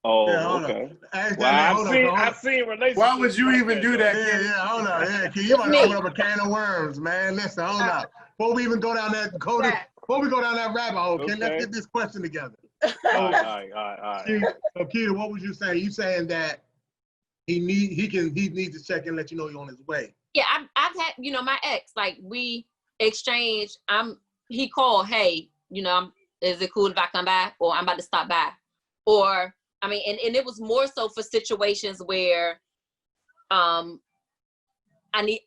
Oh, yeah, okay. Well, I've seen relationships. Why would you even do that? Yeah, hold on. Yeah, Key, you about to open up a can of worms, man. Listen, hold up. Before we even go down that rabbit hole, let's get this question together. All right. So, Keita, what was you saying? You saying that he needs to check and let you know he's on his way. Yeah, I've had, my ex, like we exchanged, he called, hey, is it cool if I come by, or I'm about to stop by? Or, and it was more so for situations where I need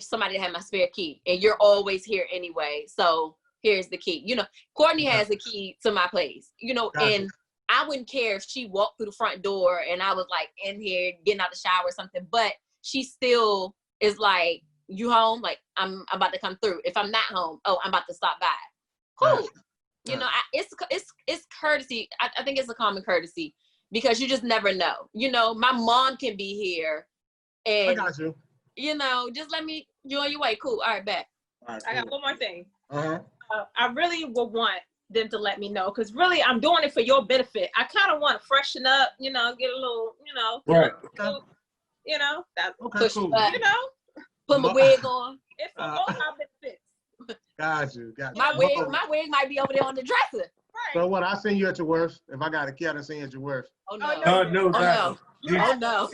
somebody to have my spare key, and you're always here anyway, so here's the key. Courtney has the key to my place, Gotcha. And I wouldn't care if she walked through the front door and I was like in here getting out the shower or something, but she still is like, you home? Like, I'm about to come through. If I'm not home, oh, I'm about to stop by. Cool. Gotcha. It's courtesy. I think it's a common courtesy, because you just never know. My mom can be here, and I got you. Just let me, you on your way. Cool. All right, back. All right, I got one more thing. Uh-huh. I really would want them to let me know, because really I'm doing it for your benefit. I kind of want to freshen up, get a little, Right. that's push cool. Put my wig on. It's for all our benefits. Got you. My wig might be over there on the dresser. Right. So what? I seen you at your worst. If I got a key, I done seen you at your worst. Oh no. No. Oh no.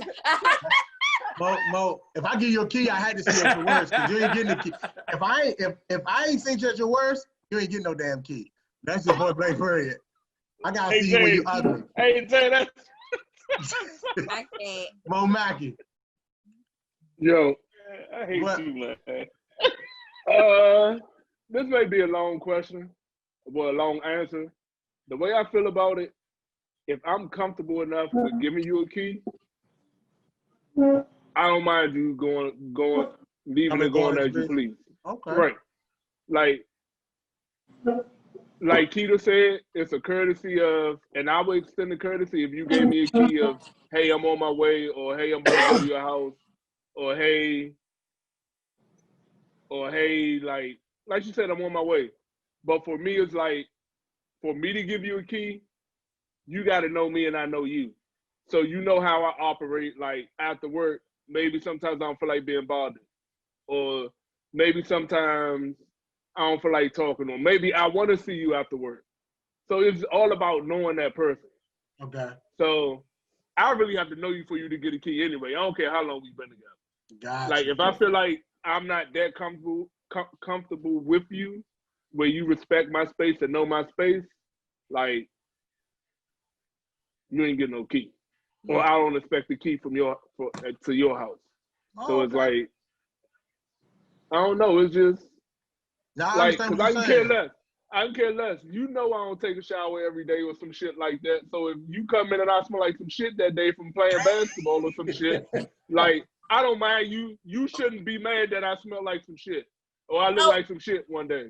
Mo, if I give you a key, I had to see you at your worst, because you ain't getting the key. If I ain't seen you at your worst, you ain't getting no damn key. That's just point blank period. I gotta see you when you ugly. Hey, Jay, that's I can't. Mo Mackey. Yo, I hate What? you, man. this may be a long question, a long answer. The way I feel about it, if I'm comfortable enough with giving you a key, I don't mind you leaving and going as you please. Okay. Right. Like Keita said, it's a courtesy of, and I would extend the courtesy if you gave me a key of, hey, I'm on my way, or hey, I'm about to go to your house, or hey, like you said, I'm on my way. But for me, it's like, for me to give you a key, you got to know me and I know you. So you know how I operate, like after work. Maybe sometimes I don't feel like being bothered, or maybe sometimes I don't feel like talking, or maybe I want to see you after work. So it's all about knowing that person. Okay. So I really have to know you for you to get a key anyway. I don't care how long we've been together. Gotcha. Like if I feel like I'm not that comfortable with you, where you respect my space and know my space, like you ain't getting no key. Or I don't expect the key from to your house. So it's like, I don't know. It's just like, because I can care less. I can care less. You know I don't take a shower every day or some shit like that. So if you come in and I smell like some shit that day from playing basketball or some shit, like I don't mind you. You shouldn't be mad that I smell like some shit. or I look like some shit one day.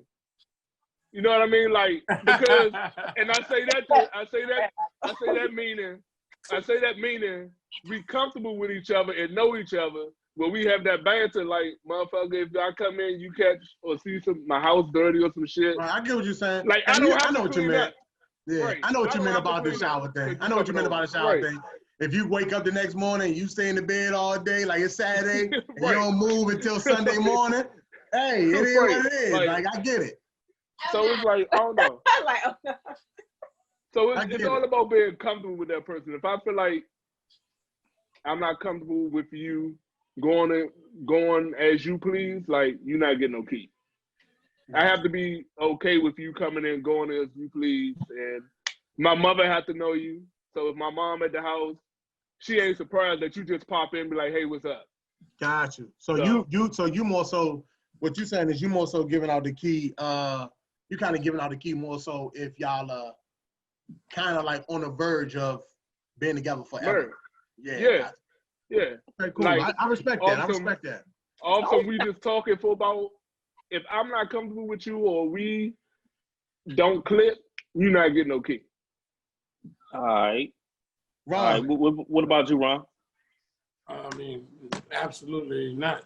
You know what I mean? Like, because, and I say that meaning we comfortable with each other and know each other. When we have that banter, like, motherfucker, if I come in, you catch or see my house dirty or some shit. Right, I get what you're saying. Like, I know what you meant. Yeah, Right. I know what you meant about the shower thing. I know what you meant about the shower thing. If you wake up the next morning, you stay in the bed all day, like it's Saturday, and you don't move until Sunday morning, hey, it is what it is. Like, I get it. So it's like, I don't know. So it's all about being comfortable with that person. If I feel like I'm not comfortable with you going as you please, like, you're not getting no key. I have to be okay with you coming in, going as you please, and my mother has to know you. So if my mom at the house, she ain't surprised that you just pop in and be like, hey, what's up? Got you. So you more so, what you're saying is you more so giving out the key, you kind of giving out the key more so if y'all kind of like on the verge of being together forever. Yeah. Okay, cool. Like, I respect that. I respect that. Also, we just talking for about, if I'm not comfortable with you or we don't click, you're not getting no key. All right. Ron. All right. What about you, Ron? I mean, absolutely not.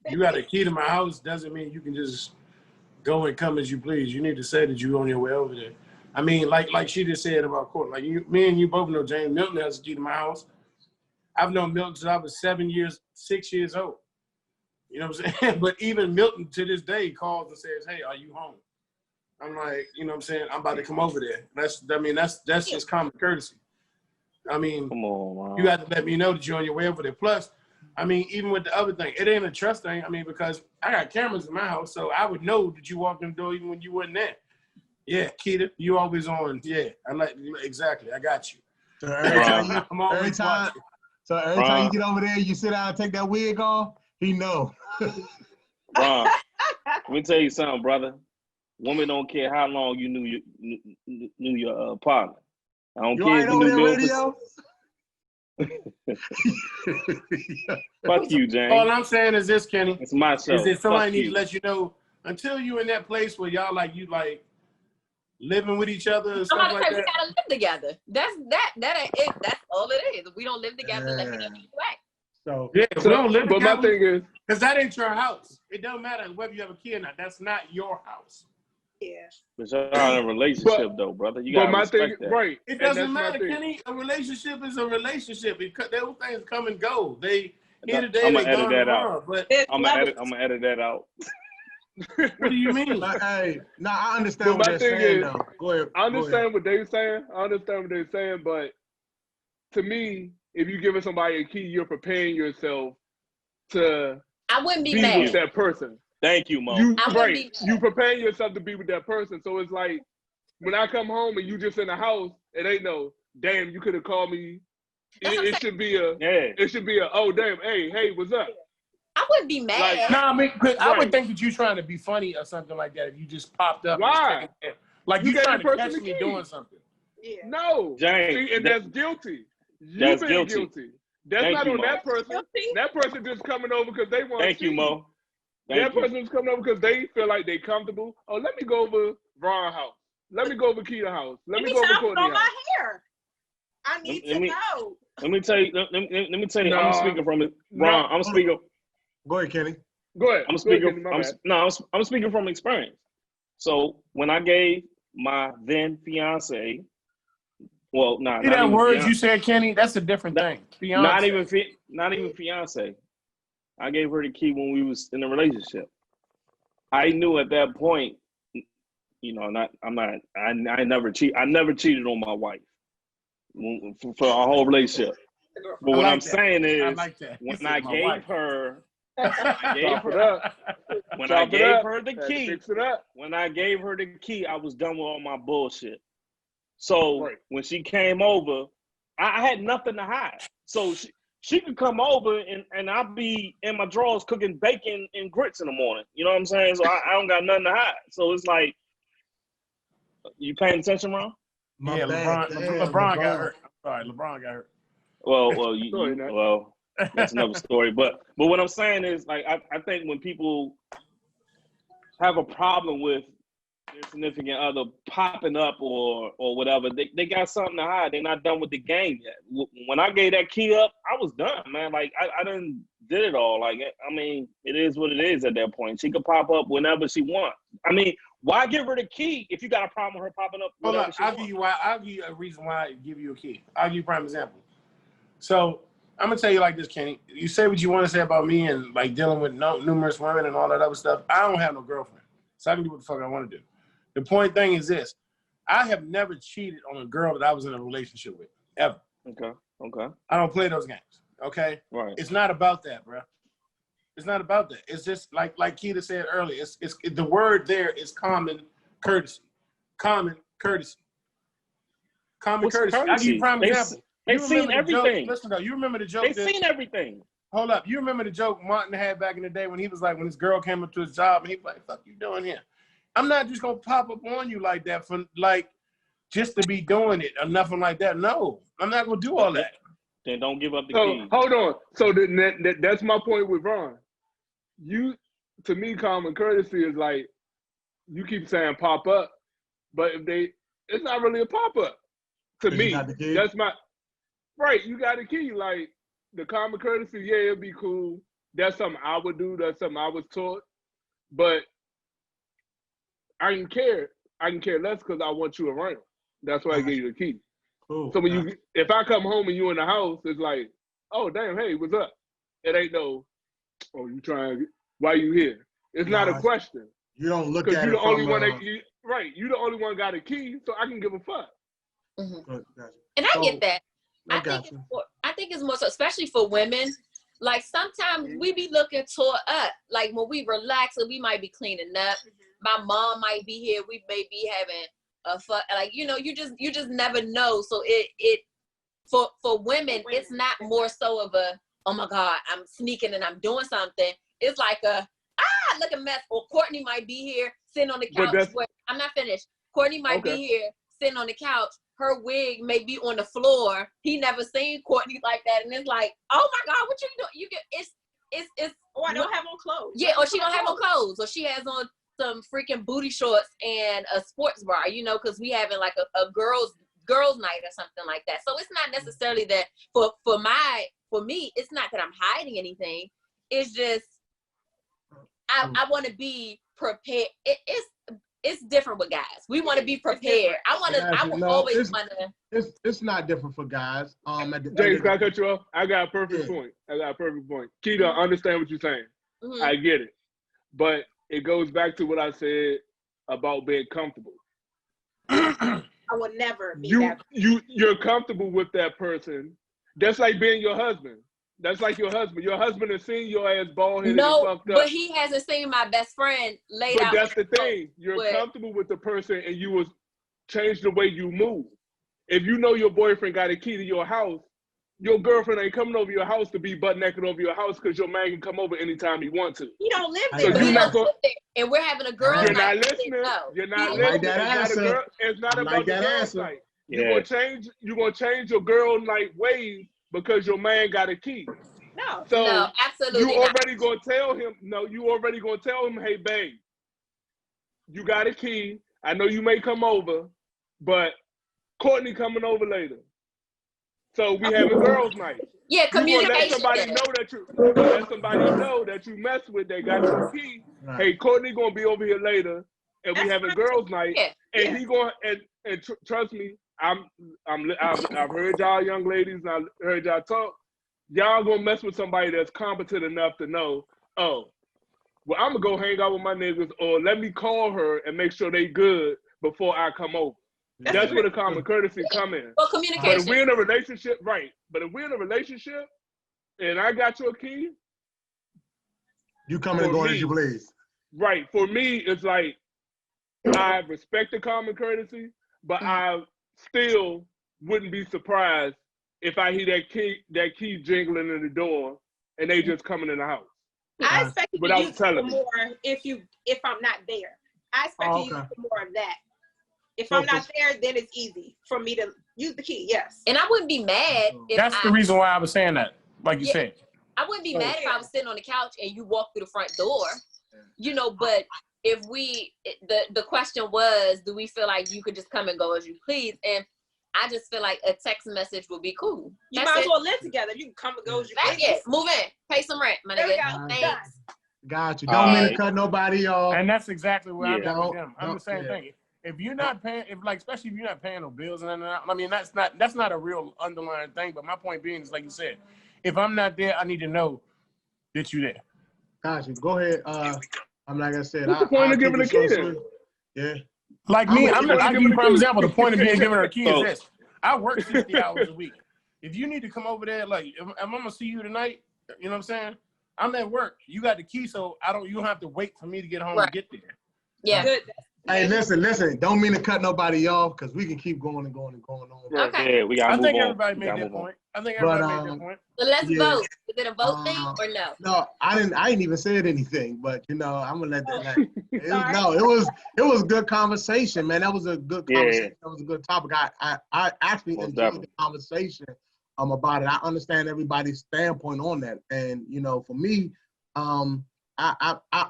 You got a key to my house doesn't mean you can just go and come as you please. You need to say that you're on your way over there. I mean, like she just said about court. Like me and you both know James Milton has a key to my house. I've known Milton since I was 6 years old. You know what I'm saying? But even Milton to this day calls and says, hey, are you home? I'm like, you know what I'm saying? I'm about to come over there. That's just common courtesy. I mean, come on, Ron. You got to let me know that you're on your way over there. Plus, I mean, even with the other thing, it ain't a trust thing. I mean, because I got cameras in my house, so I would know that you walked in the door even when you wasn't there. Yeah, Keita, you always on. Yeah, exactly. I got you. So every time you get over there, you sit down and take that wig off, he know. Ron, let me tell you something, brother. Women don't care how long you knew your partner. I don't care if you knew radio. Fuck you, James. All I'm saying is this, Kenny. It's my show. Is that somebody needs to let you know until you in that place where y'all like living with each other and stuff like that. We gotta live together. That ain't it. That's all it is. If we don't live together, let me know who you act. So yeah, we don't live but together. My thing is, because that ain't your house. It doesn't matter whether you have a kid or not. That's not your house. Yeah. But y'all in a relationship though, brother. You gotta respect that. Right. It doesn't matter, Kenny. A relationship is a relationship. Those things come and go. They here today, I'm they gonna edit that tomorrow, out. But I'm gonna edit that out. What do you mean? Hey, I understand what they're saying though. Go ahead. I understand what they're saying. But to me, if you're giving somebody a key, you're preparing yourself to I wouldn't be be mad with that person. Thank you, Mo. You prepare yourself to be with that person. So it's like when I come home and you just in the house, it ain't no damn. You could have called me. It should be a oh damn. Hey, what's up? I wouldn't be mad. I mean, I would think that you're trying to be funny or something like that if you just popped up. Why? Like you trying to catch me doing something. Yeah. No, James, see, and that's guilty. That's guilty. That's Thank not you, on Mo. that person. That person just coming over because they want. Thank you, Mo. That person is coming over because they feel like they comfortable. Oh, let me go over Ron's house. Let me go over Keita's house. Let me go over Courtney's house. My hair. I need to know. Let me tell you. Let me tell you. No, I'm speaking from it, Ron. I'm speaking. Go ahead, Kenny. Go ahead. I'm speaking. I'm speaking from experience. So when I gave my then fiance, well, not that words fiance, you said, Kenny. That's a different thing. Fiance. Not even fiance. I gave her the key when we was in a relationship. I knew at that point, you know, I never cheated on my wife for our whole relationship. But what I'm saying is, when I gave her the key, I was done with all my bullshit. So when she came over, I had nothing to hide. So she could come over and I'll be in my drawers cooking bacon and grits in the morning. You know what I'm saying? So I don't got nothing to hide. So it's like, you paying attention, Ron? LeBron got hurt. I'm sorry, LeBron got hurt. Well, that's another story. But what I'm saying is, like, I think when people have a problem with their significant other popping up or whatever, they got something to hide. They're not done with the game yet. When I gave that key up, I was done, man. Like, I done did it all. Like, I mean, it is what it is at that point. She could pop up whenever she wants. I mean, why give her the key if you got a problem with her popping up whenever she wants? I'll give you a reason why I give you a key. I'll give you a prime example. So I'm gonna tell you like this, Kenny. You say what you want to say about me and like dealing with numerous women and all that other stuff. I don't have no girlfriend, so I can do what the fuck I want to do. The point thing is this: I have never cheated on a girl that I was in a relationship with, ever. Okay. I don't play those games. Okay. Right. It's not about that, bro. It's not about that. It's just like Keita said earlier. It's the word there is common courtesy. Common courtesy. Common courtesy. I'll give you a prime example. They've seen everything. Listen though, you remember the joke? They've seen everything. Hold up. You remember the joke Martin had back in the day when he was like, when this girl came up to his job and he was like, "Fuck you doing here?" I'm not just gonna pop up on you like that for like just to be doing it or nothing like that. No, I'm not gonna do all that. Then don't give up the key. Hold on. So that's my point with Ron. To me, common courtesy is like, you keep saying pop up, but it's not really a pop up. To me, that's my, right, you got a key. Like, the common courtesy, yeah, it'd be cool. That's something I would do. That's something I was taught. But I can care less because I want you around. That's why I gave you the key. Cool. So if I come home and you in the house, it's like, oh damn, hey, what's up? It ain't no, oh, you trying? Why you here? It's not a question. You don't look at it. Because you're the only one right. You the only one got a key, so I can give a fuck. Mm-hmm. And I get that. I think it's more so, especially for women. Like, sometimes we be looking toward us. Like, when we relax and we might be cleaning up. My mom might be here. We may be having a fuck. Like, you know, you just never know. So it for women, it's not more so of a, oh my God, I'm sneaking and I'm doing something. It's like look a mess. Or Courtney might be here sitting on the couch. I'm not finished. Courtney might be here sitting on the couch. Her wig may be on the floor. He never seen Courtney like that, and it's like, oh my God, what you doing? You get it's. Oh, I don't have on clothes. Yeah, or she don't have on clothes, or she has on some freaking booty shorts and a sports bra. You know, because we having like a girls night or something like that. So it's not necessarily that for me, it's not that I'm hiding anything. It's just I want to be prepared. It's different with guys. We want to be prepared. It's not different for guys. James, can I cut you off? I got a perfect point. Keita, I understand what you're saying. Mm-hmm. I get it. But it goes back to what I said about being comfortable. I will never be that. You're comfortable with that person. That's like being your husband. That's like your husband. Your husband has seen your ass bald-headed and fucked up. But he hasn't seen my best friend laid out. But that's the thing. You're comfortable with the person and you will change the way you move. If you know your boyfriend got a key to your house, your girlfriend ain't coming over your house to be butt naked over your house because your man can come over anytime he wants to. He don't live there. So you're not going. And we're having a girl night. You're not listening. You're not listening. It's not about the girls night. You're gonna change your girl night ways because your man got a key. No, absolutely you already gonna tell him. No, you already gonna tell him, hey babe, you got a key. I know you may come over, but Courtney coming over later. So we having girls night. Yeah, communication. Let somebody know that you mess with. They got your key. Right. Hey, Courtney gonna be over here later, and we having girls night. Yeah. And he going and trust me, I've heard y'all young ladies, and I heard y'all talk. Y'all gonna mess with somebody that's competent enough to know, oh, well, I'm gonna go hang out with my niggas, or let me call her and make sure they good before I come over. That's where the common courtesy come in. Well, communication. But if we're in a relationship, right? But if we're in a relationship, and I got your key, you come and go as you please. Right. For me, it's like I respect the common courtesy, but I still wouldn't be surprised if I hear that key jingling in the door and they just coming in the house. I expect you to use it more if I'm not there. I expect you to use more of that. If I'm not there, then it's easy for me to use the key. Yes. And I wouldn't be mad. That's the reason why I was saying that. Like you said, I wouldn't be mad if I was sitting on the couch and you walked through the front door, you know, but if the question was, do we feel like you could just come and go as you please? And I just feel like a text message would be cool. You might as well live together. You can come and go as you please. Yeah, move in, pay some rent, my nigga. Thanks. Got you. Don't mean to cut nobody off. And that's exactly where I'm at with them. I'm the same yeah. thing. If you're not paying, especially if you're not paying no bills and I mean, that's not a real underlying thing. But my point being is, like you said, if I'm not there, I need to know that you're there. Got you. Go ahead. I'm like I said. What's the point of giving a key then? Yeah. Like me, I'll give you for example. The point of being giving her a key is this: I work 60 hours a week. If you need to come over there, like if I'm gonna see you tonight, you know what I'm saying? I'm at work. You got the key, so you don't have to wait for me to get home to get there. Yeah. Good. Hey, listen. Don't mean to cut nobody off because we can keep going and going and going on. Okay. Yeah, we gotta I move think on. everybody made their point. I think everybody made their point. So let's vote. Is it a vote thing or no? No, I ain't even said anything, but I'm gonna let that. It was good conversation, man. That was a good conversation. That was a good topic. I actually enjoyed the conversation about it. I understand everybody's standpoint on that, and for me, I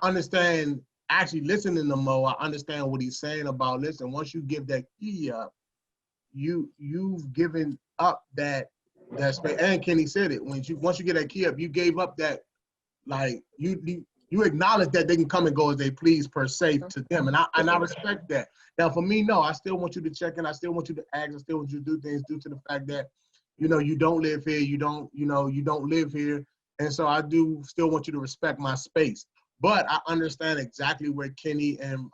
understand. Actually listening to Mo, I understand what he's saying about, listen, once you give that key up, you've given up that space. And Kenny said it, once you get that key up, you gave up that, like, you acknowledge that they can come and go as they please per se to them. And I respect that. Now for me, no, I still want you to check in, I still want you to ask, I still want you to do things due to the fact that, you don't live here, you don't live here. And so I do still want you to respect my space. But I understand exactly where Kenny and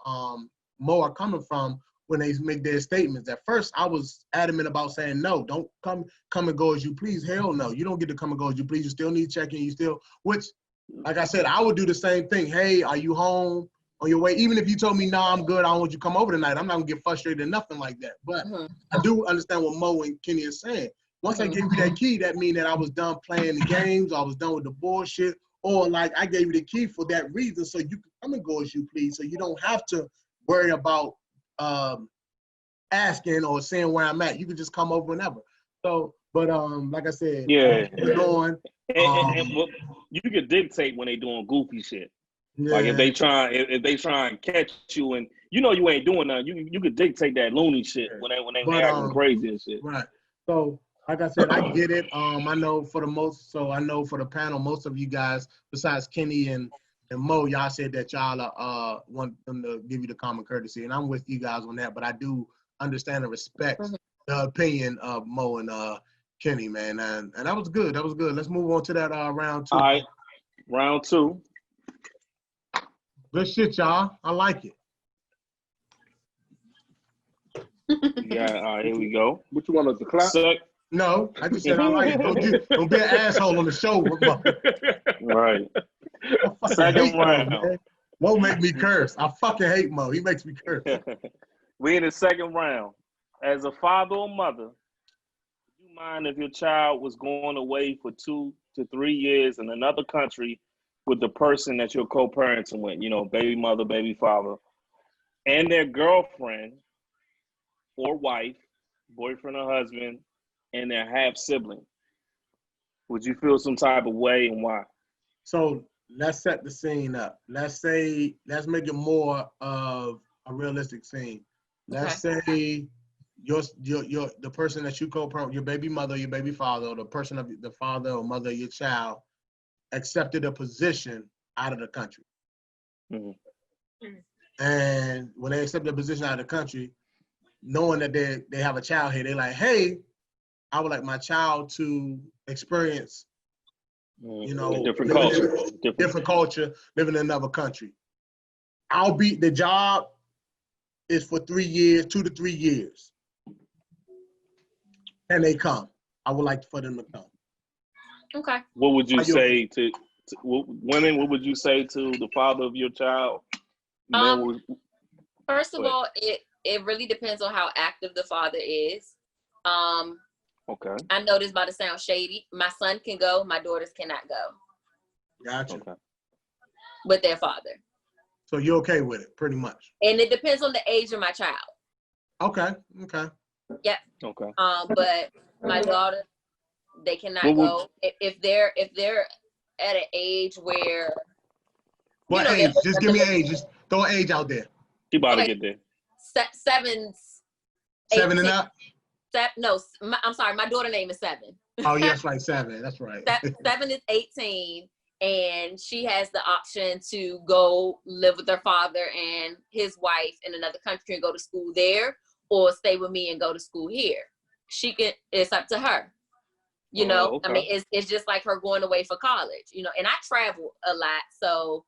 Mo are coming from when they make their statements. At first, I was adamant about saying, no, don't come and go as you please. Hell no, you don't get to come and go as you please. You still need checking. Which, like I said, I would do the same thing. Hey, are you home on your way? Even if you told me, no, I'm good, I don't want you to come over tonight. I'm not going to get frustrated or nothing like that. But I do understand what Mo and Kenny are saying. Once I gave you that key, that means that I was done playing the games. I was done with the bullshit. Or like I gave you the key for that reason, so you can come and go as you please. So you don't have to worry about asking or saying where I'm at. You can just come over whenever. So, but like I said, and you can dictate when they doing goofy shit. Yeah. Like if they try and catch you and you ain't doing nothing, you could dictate that loony shit when they acting crazy and shit. Right. So. Like I said, I get it. I know for the panel, most of you guys, besides Kenny and Mo, y'all said that y'all want them to give you the common courtesy, and I'm with you guys on that. But I do understand and respect the opinion of Mo and Kenny, man, and that was good. That was good. Let's move on to that round two. All right, round two. Good shit, y'all. I like it. Yeah. All right, here we go. What you want us to clap? No, I just said I like it. Don't be an asshole on the show. Right. Second round. Mo make me curse. I fucking hate Mo. He makes me curse. We in the second round. As a father or mother, would you mind if your child was going away for 2 to 3 years in another country with the person that you're co-parenting with, baby mother, baby father, and their girlfriend or wife, boyfriend or husband, and their half sibling? Would you feel some type of way, and why? So let's set the scene up. Let's make it more of a realistic scene. Let's say the person that you co-parent, your baby mother, your baby father, or the person of the father or mother of your child accepted a position out of the country. And when they accept a position out of the country, knowing that they have a child here, they're like, hey, I would like my child to experience, different culture, living in another country. The job is for 3 years, 2 to 3 years. And they come. I would like for them to come. Okay. What would you say to women? What would you say to the father of your child? First of all, it really depends on how active the father is. Okay. I know this about to sound shady. My son can go, my daughters cannot go. Gotcha. Okay. With their father. So you're okay with it, pretty much. And it depends on the age of my child. Okay. Yep. Okay. But my daughter, they cannot go. If they're at an age where. What age? Just give me an age. Just throw an age out there. You about to get there. 7's. 7 and up? No, I'm sorry. My daughter's name is 7. Oh, yes, right. 7. That's right. 7 is 18, and she has the option to go live with her father and his wife in another country and go to school there, or stay with me and go to school here. She can. It's up to her. You know, okay. I mean, it's just like her going away for college. You know, and I travel a lot, so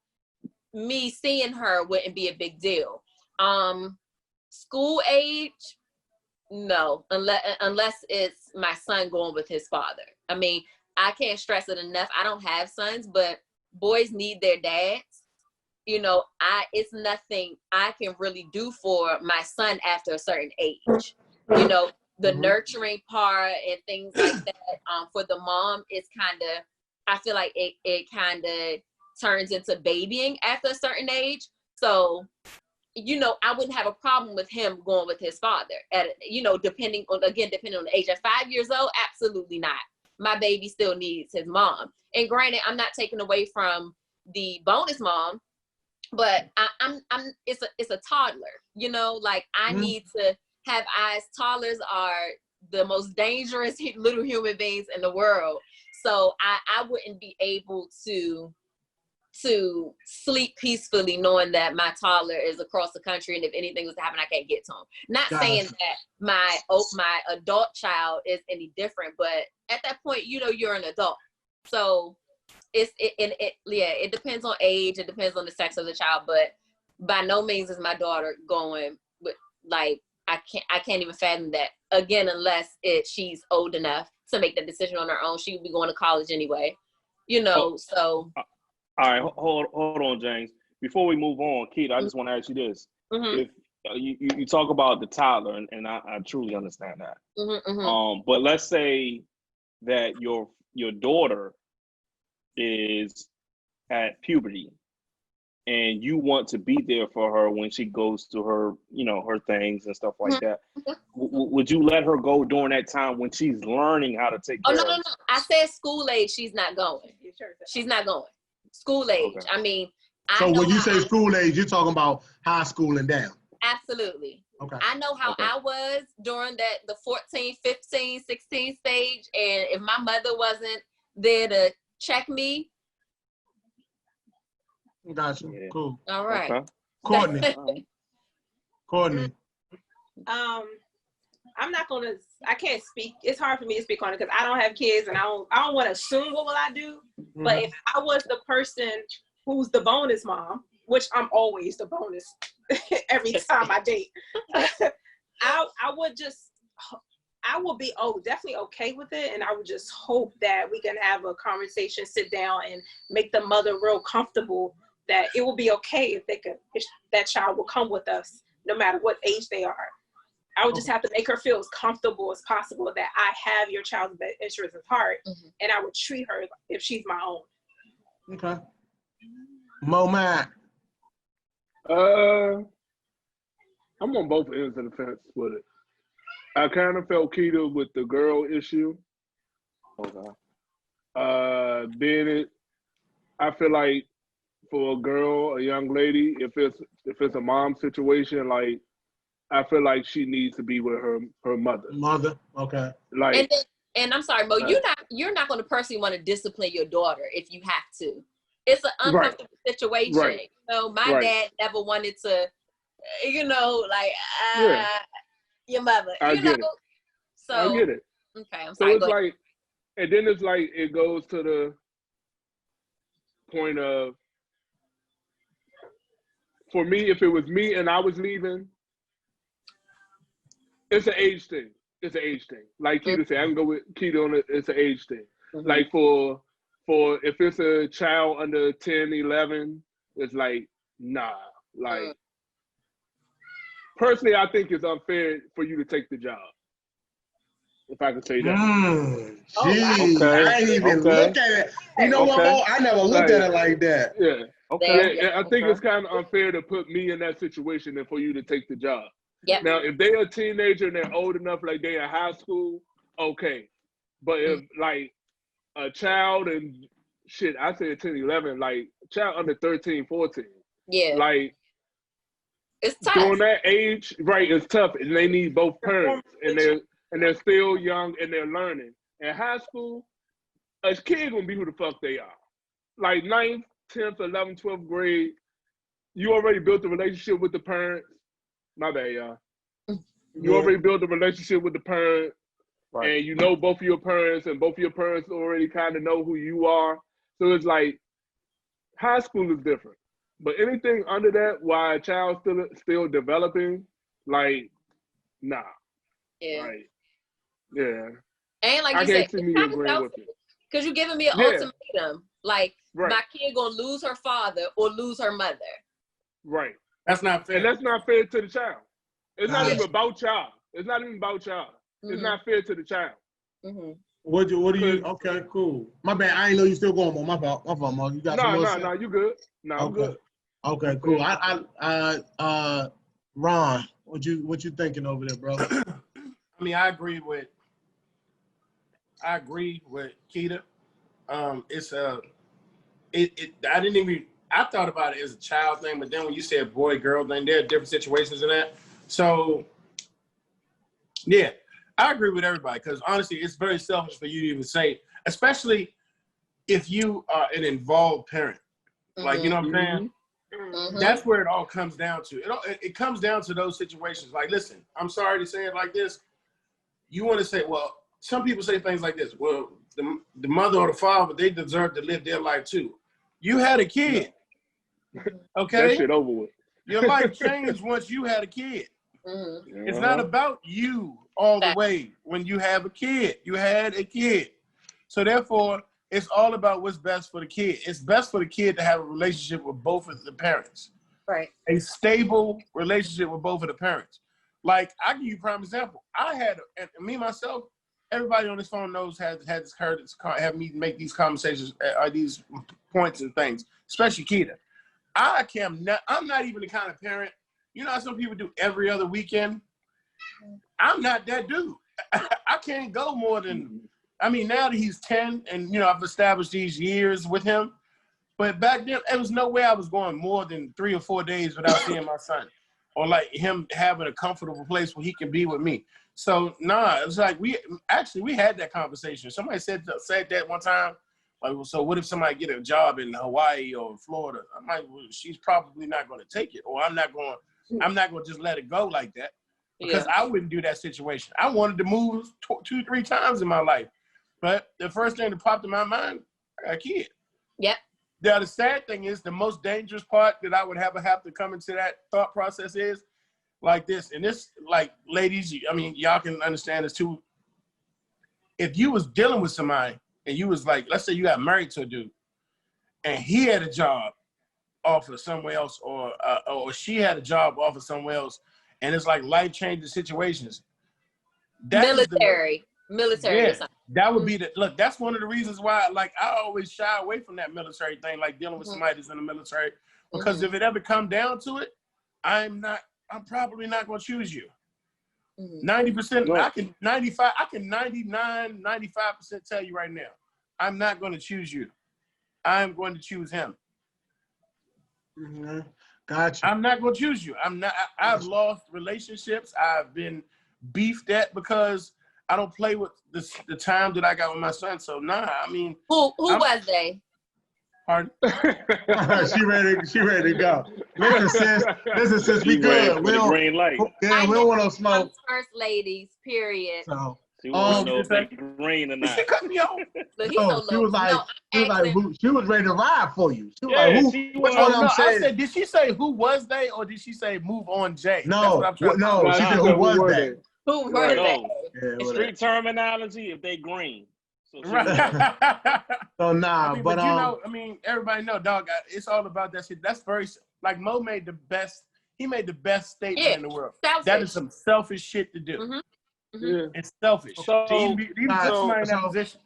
me seeing her wouldn't be a big deal. School age. No, unless it's my son going with his father. I mean, I can't stress it enough. I don't have sons, but boys need their dads. You know, it's nothing I can really do for my son after a certain age. You know, the nurturing part and things like that. For the mom, it's kind of, I feel like it kind of turns into babying after a certain age. So, you know, I wouldn't have a problem with him going with his father at, you know, depending on the age. At 5 years old, absolutely not. My baby still needs his mom. And granted, I'm not taking away from the bonus mom, but it's a toddler, you know, like I need to have eyes. Toddlers are the most dangerous little human beings in the world. So I wouldn't be able to sleep peacefully knowing that my toddler is across the country, and if anything was to happen, I can't get to him. Not saying that my adult child is any different, but at that point, you know, you're an adult. So it depends on age, it depends on the sex of the child, but by no means is my daughter going with, like, I can't even fathom that. Again, unless she's old enough to make the decision on her own. She would be going to college anyway, you know, so. All right, hold on, James. Before we move on, Keith, I just want to ask you this. If you talk about the toddler, and I truly understand that. But let's say that your daughter is at puberty, and you want to be there for her when she goes to her, you know, her things and stuff like that. Would you let her go during that time when she's learning how to take care of? No. I said school age. She's not going. She's not going. School age. Okay. I mean, so when you say school age, you're talking about high school and down. Absolutely. Okay. I know how I was during the 14, 15, 16 stage. And if my mother wasn't there to check me. Gotcha. Yeah. Cool. All right. Okay. Courtney. I'm not gonna. I can't speak. It's hard for me to speak on it because I don't have kids, and I don't want to assume what will I do. But if I was the person who's the bonus mom, which I'm always the bonus every time I date, I would be definitely okay with it, and I would just hope that we can have a conversation, sit down, and make the mother real comfortable that it will be okay if that child will come with us, no matter what age they are. I would just have to make her feel as comfortable as possible that I have your child's best interest at heart, and I would treat her if she's my own. Okay. Mo Matt. I'm on both ends of the fence with it. I kind of felt Keita with the girl issue. Okay. I feel like for a girl, a young lady, if it's a mom situation, like, I feel like she needs to be with her mother. Mother, okay. Like, and I'm sorry, Mo, you're not going to personally want to discipline your daughter if you have to. It's an uncomfortable situation. Right. You know, my dad never wanted to, you know, like your mother. I get it. So I get it. Okay, I'm sorry. So it's like, and then it's like it goes to the point of, for me, if it was me and I was leaving. It's an age thing. It's an age thing. Like Keita said, I can go with Keita on it. It's an age thing. Like for if it's a child under 10, 11, it's like, nah. Like, personally, I think it's unfair for you to take the job. If I could say that. Geez, I ain't even look at it. You know what, Mo? I never looked at it like that. Yeah. Okay. Yeah, I think it's kind of unfair to put me in that situation and for you to take the job. Yep. Now, if they're a teenager and they're old enough, like they're in high school, okay. But if like a child and shit, I said 10, 11, like child under 13, 14. Yeah. Like it's tough. During that age, right, it's tough, and they need both parents, and they're still young and they're learning. In high school, a kid gonna be who the fuck they are. Like 9th, 10th, 11th, 12th grade, you already built a relationship with the parents. My bad, y'all. You already built a relationship with the parents, right. And you know both of your parents, and both of your parents already kind of know who you are. So it's like high school is different. But anything under that, while a child's still developing, like, nah. Yeah. Like, yeah. And like you said, because you're giving me an ultimatum. Like, my kid gonna lose her father or lose her mother. Right. That's not fair. And that's not fair to the child. It's not even about child. It's not even about child. It's not fair to the child. What do you? Okay, cool. My bad. I ain't know you still going on. My fault, Mark. You got No, you good. No, I'm good. Okay, cool. Ron, what you thinking over there, bro? I mean, I agree with Keita. I thought about it as a child thing, but then when you said boy girl thing, there are different situations in that. So yeah, I agree with everybody, because honestly, it's very selfish for you to even say, especially if you are an involved parent. Like, you know what I'm saying? That's where it all comes down to. It comes down to those situations. Like, listen, I'm sorry to say it like this. You want to say, well, some people say things like this. Well, the mother or the father, they deserve to live their life too. You had a kid. Okay? That shit over with. Your life changed once you had a kid. It's not about you all the way when you have a kid. You had a kid. So therefore, it's all about what's best for the kid. It's best for the kid to have a relationship with both of the parents. Right. A stable relationship with both of the parents. Like, I give you a prime example. I had, and me, myself, everybody on this phone knows have me make these conversations, these points and things, especially Keita. I'm not even the kind of parent, you know how some people do every other weekend? I'm not that dude. I can't go more than, I mean, now that he's 10 and, you know, I've established these years with him, but back then, there was no way I was going more than 3 or 4 days without seeing my son, or like him having a comfortable place where he can be with me. So, it was like, we had that conversation. Somebody said that one time, like, so what if somebody get a job in Hawaii or Florida? I'm like, well, she's probably not going to take it, or I'm not going to just let it go like that, because I wouldn't do that situation. I wanted to move 2-3 times in my life, but the first thing that popped in my mind, I got a kid. Yep. Now, the sad thing is, the most dangerous part that I would have to come into that thought process is like this. And this, like, ladies, I mean, y'all can understand this too. If you was dealing with somebody and you was like, let's say you got married to a dude and he had a job offer somewhere else, or she had a job offer somewhere else, and it's like life-changing situations. Military. Yeah, that would be that's one of the reasons why, like, I always shy away from that military thing, like dealing with somebody that's in the military, because if it ever come down to it, I'm probably not going to choose you. 90%, I can 95, I can 99, 95% tell you right now, I'm not going to choose you. I'm going to choose him. Gotcha. I'm not going to choose you. I've lost relationships. I've been beefed at because I don't play with the time that I got with my son. So I mean, who was they? Pardon? She ready to go. Listen, sis, we good. We don't, green light. Yeah, we don't want to smoke. First ladies, period. So, she wants to know if they green or not. She cut me off. Look, she was ready to ride for you. She was I said, did she say who was they, or did she say move on, Jay? No, she said who was they. Who were they? Yeah, street terminology, if they green. So So but you know, I mean, everybody know, dog. It's all about that shit. That's very, like, Mo made the best. He made the best statement in the world. Selfish. That is some selfish shit to do. Yeah. It's selfish. So, to even put somebody in that position.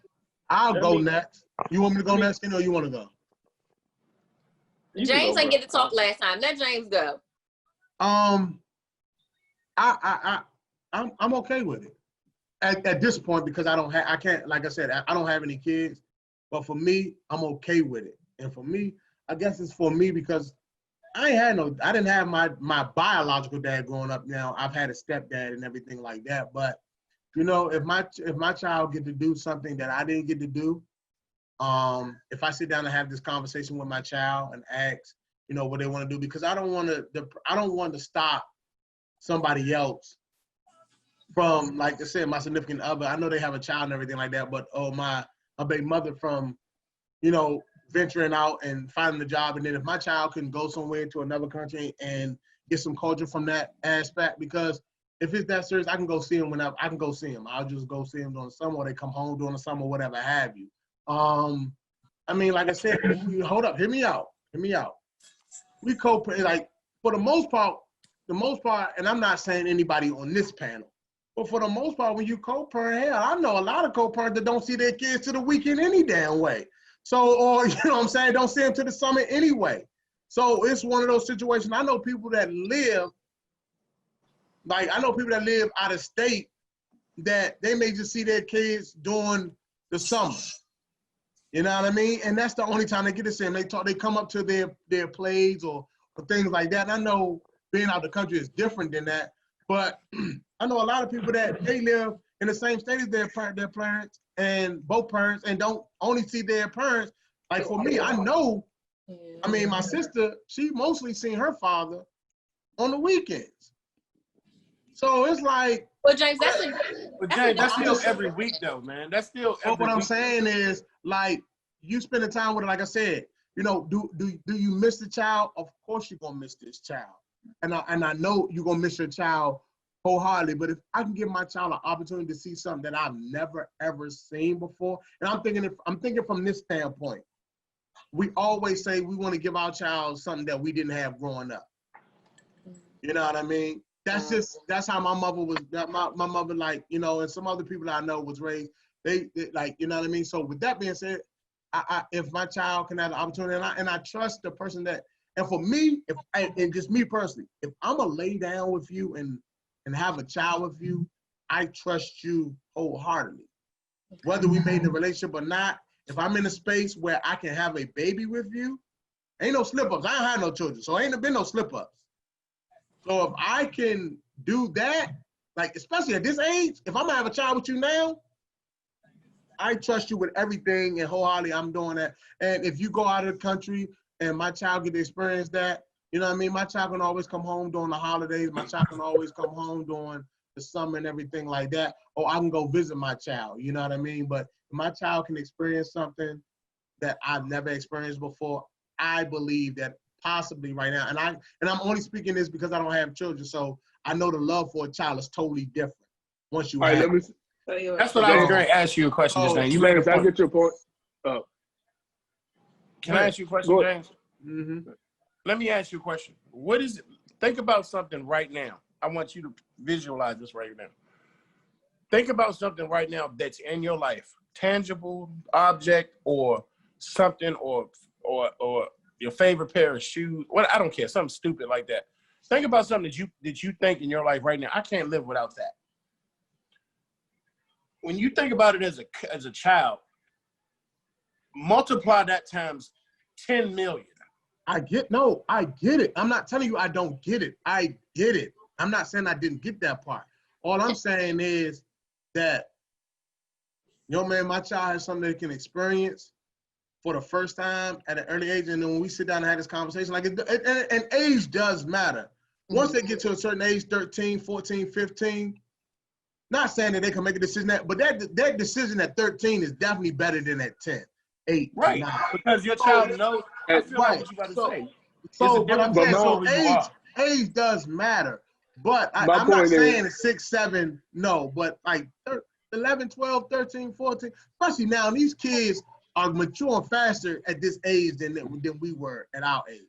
I'll go next. You want me to go next, or you want to go? James ain't get to talk last time. Let James go. I'm okay with it at this point, because I can't, like I said, I don't have any kids. But for me, I'm okay with it. And for me, I guess it's for me because I didn't have my biological dad growing up. Now I've had a stepdad and everything like that. But you know, if my child get to do something that I didn't get to do, if I sit down and have this conversation with my child and ask, you know, what they want to do, because I don't want to stop somebody else from, like I said, my significant other. I know they have a child and everything like that, but my baby mother from, you know, venturing out and finding a job. And then if my child can go somewhere to another country and get some culture from that aspect, because if it's that serious, I can go see them whenever I can go see them. I'll just go see them during the summer, or they come home during the summer, whatever have you. I mean, like I said, hold up, hear me out. We like for the most part, and I'm not saying anybody on this panel, but for the most part, when you co-parent, hell, I know a lot of co-parents that don't see their kids to the weekend any damn way. So, or, you know what I'm saying, don't see them to the summer anyway. So it's one of those situations. I know people that live out of state that they may just see their kids during the summer. You know what I mean? And that's the only time they get to see them. They come up to their plays or things like that. And I know being out the country is different than that, but I know a lot of people that they live in the same state as their parents and both parents, and don't only see their parents. Like for me, I know, I mean, my sister, she mostly seen her father on the weekends. So it's like, well, James, that's still every week though, man. That's still every week. What I'm saying is, like, you spending time with it, like I said, you know, do you miss the child? Of course you're gonna miss this child. And I know you're gonna miss your child wholeheartedly, but if I can give my child an opportunity to see something that I've never ever seen before, and I'm thinking from this standpoint, we always say we want to give our child something that we didn't have growing up. You know what I mean? That's how my mother was. My mother, like, you know, and some other people I know was raised. They like, you know what I mean. So with that being said, if my child can have the opportunity, and I trust the person that, and for me, and just me personally, if I'm gonna lay down with you and have a child with you, I trust you wholeheartedly. Whether we made the relationship or not, if I'm in a space where I can have a baby with you, ain't no slip-ups. I don't have no children, so ain't been no slip-ups. So if I can do that, like, especially at this age, if I'm gonna have a child with you now, I trust you with everything, and wholeheartedly I'm doing that. And if you go out of the country and my child get to experience that, you know what I mean? My child can always come home during the holidays. My child can always come home during the summer and everything like that. Or I can go visit my child, you know what I mean? But if my child can experience something that I've never experienced before, I believe that possibly right now, and I'm only speaking this because I don't have children, so I know the love for a child is totally different once you have it. That's what I was going to ask you a question just now. You made a point. I get your point. Can I ask you a question, James? Mm-hmm. Let me ask you a question. What is it? Think about something right now. I want you to visualize this right now. Think about something right now that's in your life, tangible object or something, or your favorite pair of shoes. What, I don't care, something stupid like that. Think about something that you think in your life right now, I can't live without that. When you think about it as a child, multiply that times 10 million. I get it. I'm not telling you I don't get it. I get it. I'm not saying I didn't get that part. All I'm saying is that, yo, man, my child has something they can experience for the first time at an early age. And then when we sit down and have this conversation, like, and age does matter. Once they get to a certain age, 13, 14, 15, not saying that they can make a decision, but that decision at 13 is definitely better than at 10, 8, right? 9. Because your child knows. I feel like what you about to say. So what I'm saying, so age does matter. But I'm not saying it's 6, 7, no, but like 11, 12, 13, 14, especially now, these kids are maturing faster at this age than we were at our age.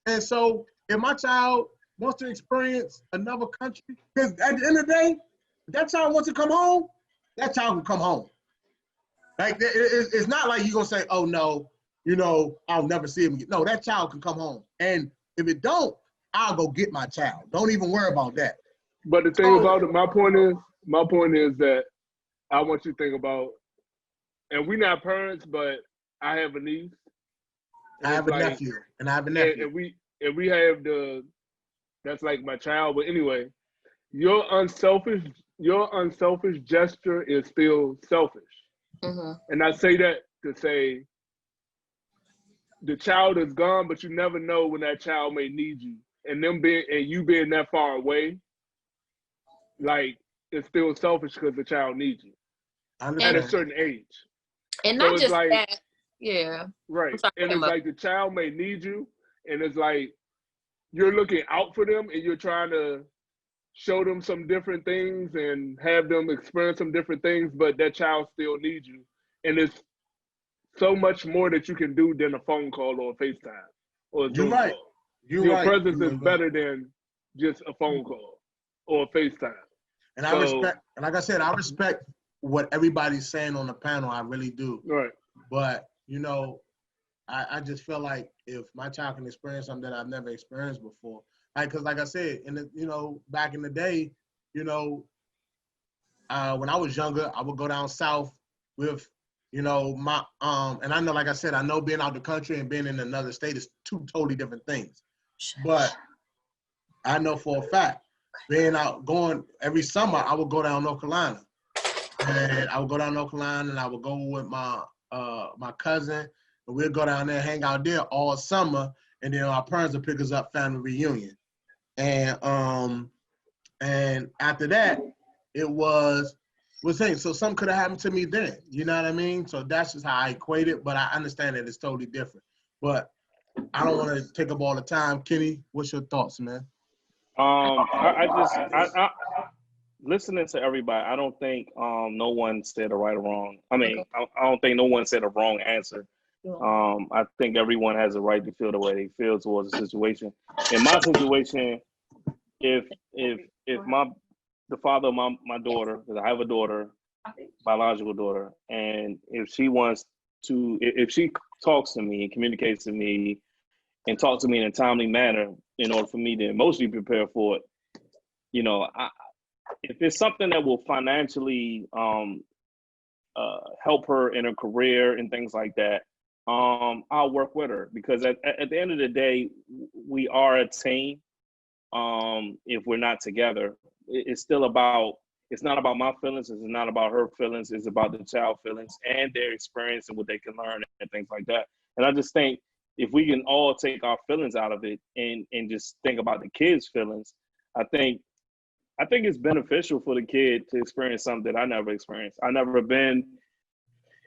And so if my child wants to experience another country, because at the end of the day, if that child wants to come home, that child can come home. Like, it's not like you're going to say, oh, no, you know, I'll never see him again. No, that child can come home. And if it don't, I'll go get my child. Don't even worry about that. But the thing about it, my point is that I want you to think about and we not parents, but I have a niece. I have a nephew, and I have a nephew. And we have that's like my child. But anyway, your unselfish gesture is still selfish. Mm-hmm. And I say that to say the child is gone, but you never know when that child may need you. And you being that far away, like, it's still selfish because the child needs you at a certain age. And not just like, that, yeah. Right. And it's like the child may need you, and it's like you're looking out for them and you're trying to show them some different things and have them experience some different things, but that child still needs you. And it's so much more that you can do than a phone call or a FaceTime or a Zoom call. Your presence is better than just a phone call or a FaceTime. And I respect, and like I said, I respect what everybody's saying on the panel. I really do. Right. But, you know, I just feel like if my child can experience something that I've never experienced before, because like I said, back in the day, when I was younger, I would go down south with, my and I know, like I said, I know being out the country and being in another state is two totally different things. But I know for a fact, going every summer, I would go down North Carolina, and I would go down North Carolina, and I would go with my cousin, and we'd go down there, hang out there all summer, and then our parents would pick us up, family reunion. And after that, it was things. So something could have happened to me then. You know what I mean? So that's just how I equate it. But I understand that it's totally different. But I don't want to take up all the time. Kenny, what's your thoughts, man? I listening to everybody, I don't think no one said a right or wrong. I mean, I don't think no one said a wrong answer. I think everyone has a right to feel the way they feel towards the situation. In my situation, if the father of my daughter, because I have a daughter, biological daughter, and if she talks to me and communicates to me and talks to me in a timely manner in order for me to emotionally prepare for it, if it's something that will financially help her in her career and things like that, I'll work with her, because at the end of the day, we are a team. If we're not together, it's not about my feelings, it's not about her feelings, it's about the child feelings and their experience and what they can learn and things like that. And I just think if we can all take our feelings out of it and just think about the kids' feelings, I think it's beneficial for the kid to experience something that I never experienced. I never been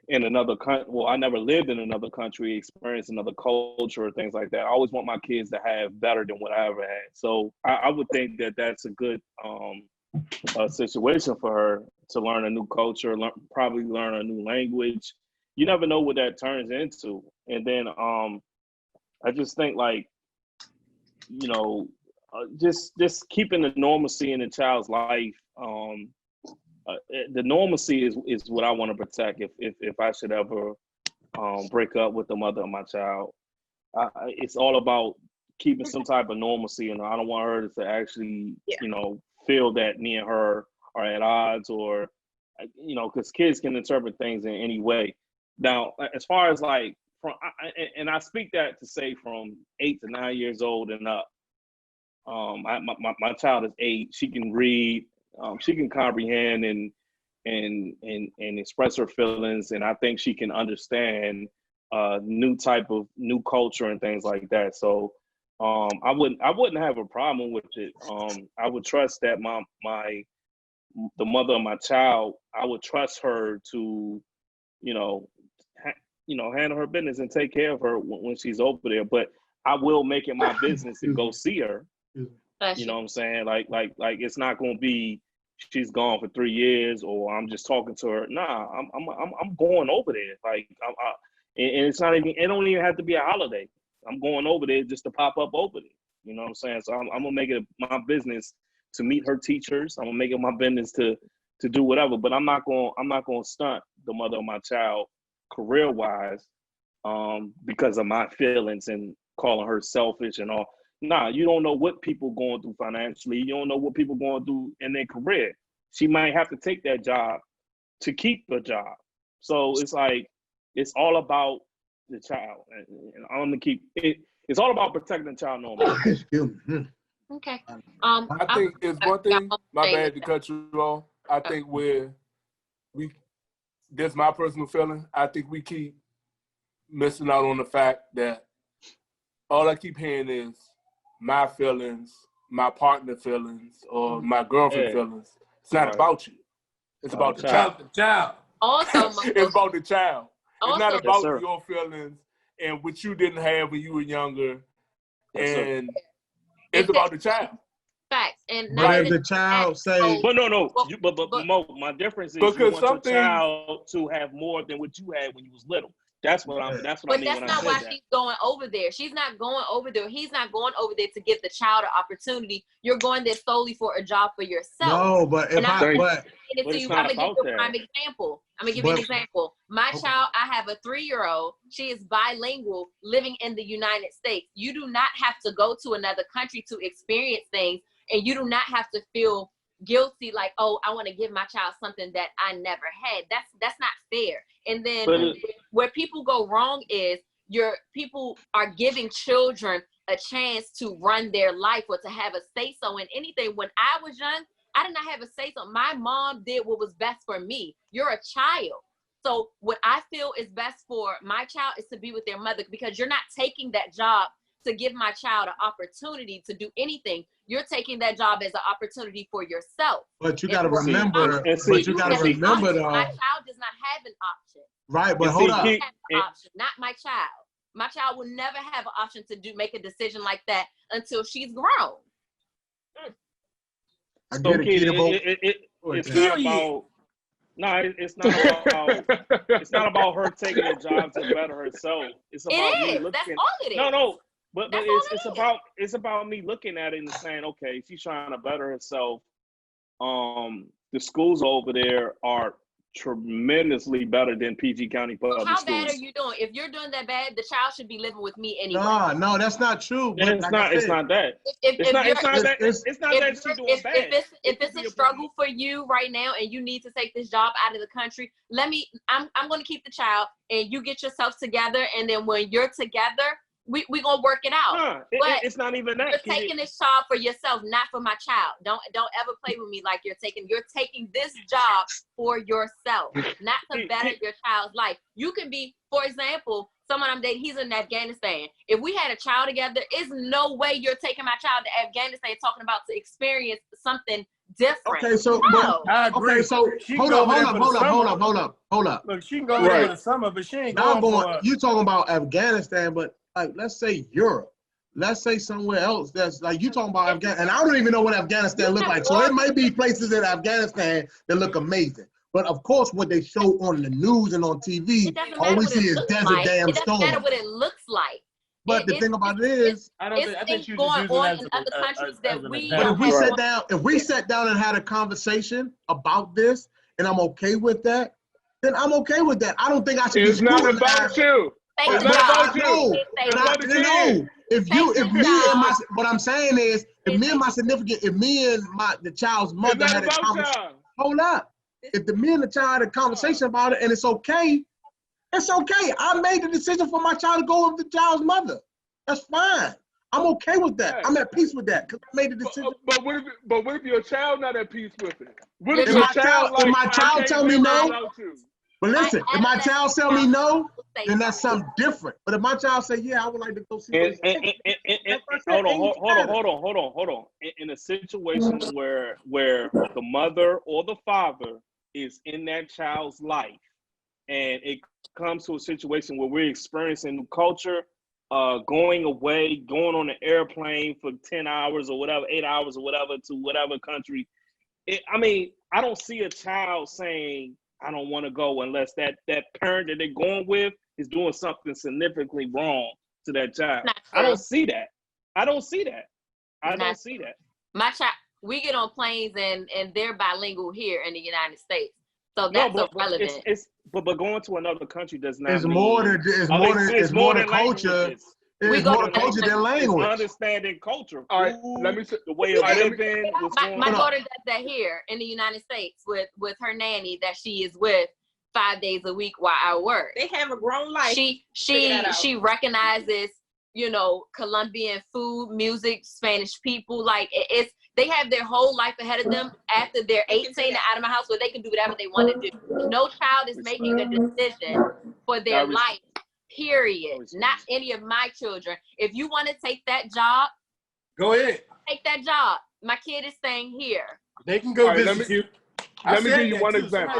in another country. Well, I never lived in another country, experienced another culture or things like that. I always want my kids to have better than what I ever had. So I would think that that's a good situation for her to learn a new culture, probably learn a new language. You never know what that turns into. And then I just think, like, just keeping the normalcy in the child's life. The normalcy is what I want to protect. If I should ever break up with the mother of my child, it's all about keeping some type of normalcy, and I don't want her to actually, feel that me and her are at odds, or, because kids can interpret things in any way. Now, as far as like and I speak that to say from 8 to 9 years old and up. My child is 8. She can read. She can comprehend and express her feelings, and I think she can understand new culture and things like that. So I wouldn't have a problem with it. I would trust that the mother of my child, I would trust her to handle her business and take care of her when she's over there. But I will make it my business to go see her. You know what I'm saying? Like it's not going to be she's gone for 3 years or I'm just talking to her. Nah, I'm going over there. Like and it's not even. It don't even have to be a holiday. I'm going over there just to pop up over there. You know what I'm saying? So I'm gonna make it my business to meet her teachers. I'm gonna make it my business to do whatever. But I'm not going to stunt the mother of my child career wise because of my feelings and calling her selfish and all. Nah, you don't know what people going through financially. You don't know what people going through in their career. She might have to take that job to keep the job. So it's like it's all about the child, and I'm gonna keep it. It's all about protecting the child, no matter. Okay. I think it's one thing. My bad to cut you off. I think that's my personal feeling. I think we keep missing out on the fact that all I keep hearing is my feelings, my partner feelings, or my girlfriend feelings. It's not about you. It's about the child. Also, it's about the child. It's not about Yes, your feelings and what you didn't have when you were younger. Yes, and it's about the child. Facts. And but if the child say, but no, but Mo, my difference is you want your child to have more than what you had when you was little. That's what I mean. But that's not why she's going over there. She's not going over there. He's not going over there to give the child an opportunity. You're going there solely for a job for yourself. No, but if I'm but gonna give you a prime example. I'm gonna give you an example. My child, I have a 3-year-old. She is bilingual, living in the United States. You do not have to go to another country to experience things, and you do not have to feel guilty like, oh, I want to give my child something that I never had. That's not fair. And then where people go wrong is people are giving children a chance to run their life or to have a say-so in anything. When I was young, I did not have a say-so. My mom did what was best for me. You're a child. So what I feel is best for my child is to be with their mother, because you're not taking that job to give my child an opportunity to do anything. You're taking that job as an opportunity for yourself. But you got to remember, though. My child does not have an option. Right, but hold up. Not my child. My child will never have an option to make a decision like that until she's grown. It's not about. No, it's not about. It's not about her taking a job to better herself. It's about me looking. That's all it is. No. But it's about me looking at it and saying, okay, she's trying to better herself. The schools over there are tremendously better than PG County public schools. How bad are you doing? If you're doing that bad, the child should be living with me anyway. No, that's not true. It's not that. It's not that she's doing bad. If it's a struggle for you right now and you need to take this job out of the country, I'm going to keep the child and you get yourself together, and then when you're together, we're gonna work it out. It's not even that. You're taking this job for yourself, not for my child. Don't ever play with me like you're taking this job for yourself, not to better your child's life. You can be, for example, someone I'm dating, he's in Afghanistan. If we had a child together, there's no way you're taking my child to Afghanistan talking about to experience something different. Okay, so I agree. Okay, so hold up. Look, she can go there for the summer, but she ain't going. You talking about Afghanistan, but like, let's say Europe, let's say somewhere else that's like you talking about Afghanistan, and I don't even know what Afghanistan look like. So it might be places in Afghanistan that look amazing, but of course, what they show on the news and on TV, all we see is desert damn storm. It doesn't matter what it looks like. But the thing about it is, I think you going just on in other countries that we. But if we sat down and had a conversation about this, and I'm okay with that, then I'm okay with that. I don't think I should. It's not about you. It's not about you. What I'm saying is, if me and the child's mother had a conversation, hold up. If me and the child had a conversation about it and it's okay, it's okay. I made the decision for my child to go with the child's mother. That's fine. I'm okay with that. I'm at peace with that because I made the decision. But what if your child not at peace with it? What if my child tell me no? But listen, if my child tell me no, then that's something different. But if my child say, yeah, I would like to go see hold on. In a situation where the mother or the father is in that child's life, and it comes to a situation where we're experiencing new culture, going away, going on an airplane for 10 hours or whatever, 8 hours or whatever to whatever country. I don't see a child saying, I don't want to go unless that parent that they're going with is doing something significantly wrong to that child. I don't see that. I don't see that. My child, we get on planes and they're bilingual here in the United States. So that's irrelevant. But going to another country does not. It's more than culture. It's more than culture than language. It's understanding culture. All right, let me say the way of living. My daughter does that here in the United States with her nanny that she is with. 5 days a week while I work. They have a grown life. She recognizes, you know, Colombian food, music, Spanish people. Like they have their whole life ahead of them after they're 18 and out of my house, where they can do whatever they want to do. No child is making a decision for their life, period. Not any of my children. If you want to take that job, go ahead. Take that job. My kid is staying here. They can go visit you. Let me give you one example.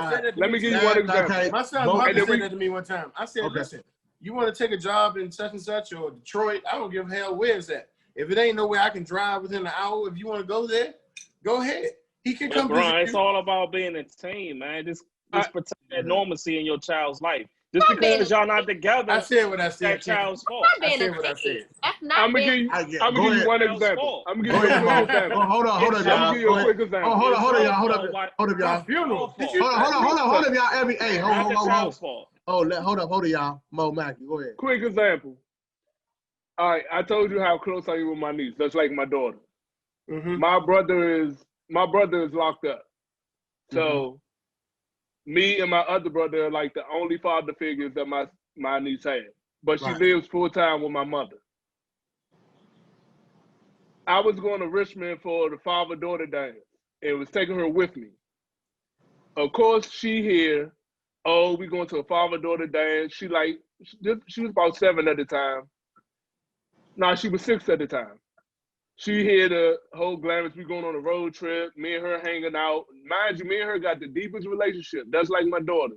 My son's mother said that to me one time. I said, listen, you want to take a job in such and such or Detroit, I don't give a hell where's that. If it ain't nowhere I can drive within an hour, if you want to go there, go ahead. He can come visit you. It's all about being a team, man. Just protect that normalcy in your child's life. Just because y'all not together, I said what I said. That child's fault. I said what I said. I'm gonna give you one example. I'm gonna give you a quick example. Hold on, y'all. I'm gonna give you a quick example. Hold up, y'all. Hold up, y'all. Funeral. Hold up, y'all. Hey, hold up, y'all. Mo Mackey, go ahead. Quick example. All right, I told you how close I am with my niece. That's like my daughter. Mm-hmm. My brother is locked up. So me and my other brother are like the only father figures that my niece had. But she lives full time with my mother. I was going to Richmond for the father-daughter dance and was taking her with me. Of course, she here. Oh, we going to a father-daughter dance. She was about 7 at the time. No, she was 6 at the time. She here the whole glamorous. We going on a road trip. Me and her hanging out. Mind you, me and her got the deepest relationship. That's like my daughter.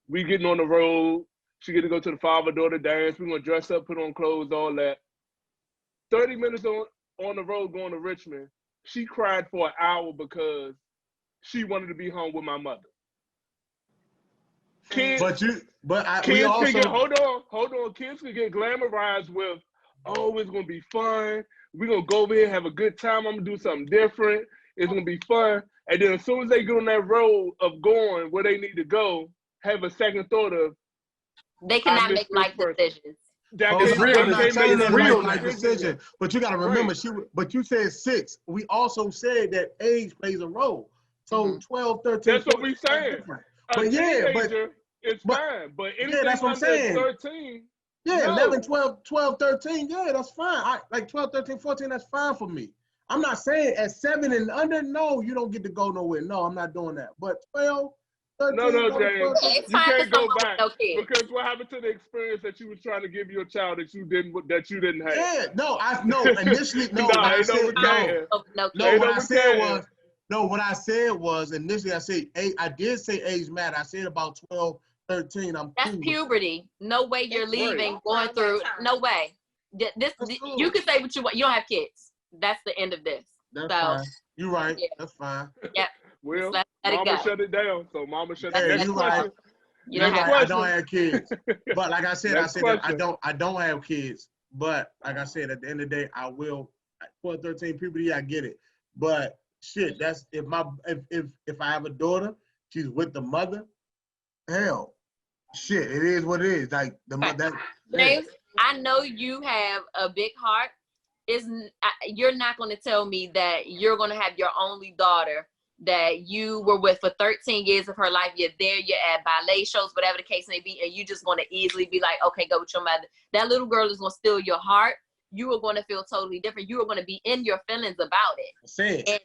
We getting on the road. She get to go to the father-daughter dance. We gonna dress up, put on clothes, all that. 30 minutes on the road going to Richmond. She cried for an hour because she wanted to be home with my mother. Kids, hold on. Kids can get glamorized with, oh, it's gonna be fun. We're gonna go over here, have a good time. I'm gonna do something different. It's gonna be fun. And then as soon as they get on that road of going where they need to go, have a second thought of, they cannot make life decisions. It's real life decision. But you gotta remember, but you said 6. We also said that age plays a role. So 12, 13. That's what we saying. But it's fine. But anything that's what I'm saying. 13. Yeah, 11, 12, 13. Yeah, that's fine. Like 12, 13, 14, that's fine for me. I'm not saying at 7 and under, no, you don't get to go nowhere. No, I'm not doing that. But 12, 13, no, James, you can't go back because what happened to the experience that you was trying to give your child that you didn't have? Yeah, initially, what I said was initially I said I did say age matter. I said about 12, 13. That's cool. Puberty. No way you're leaving, going through. No way. You can say what you want. You don't have kids. That's the end of this. That's fine. You're right. Yeah. That's fine. Yeah. Well, Mama shut it down. So Mama shut it down. You're right. I don't have kids. But like I said, I don't have kids. But like I said, at the end of the day, I will. 12, 13 puberty, I get it. But shit, that's if I have a daughter, she's with the mother. Hell, shit, it is what it is. Like the mother. James, I know you have a big heart. You're not going to tell me that you're going to have your only daughter that you were with for 13 years of her life. You're there, you're at ballet shows, whatever the case may be, and you just going to easily be like, okay, go with your mother. That little girl is going to steal your heart. You are going to feel totally different. You are going to be in your feelings about it.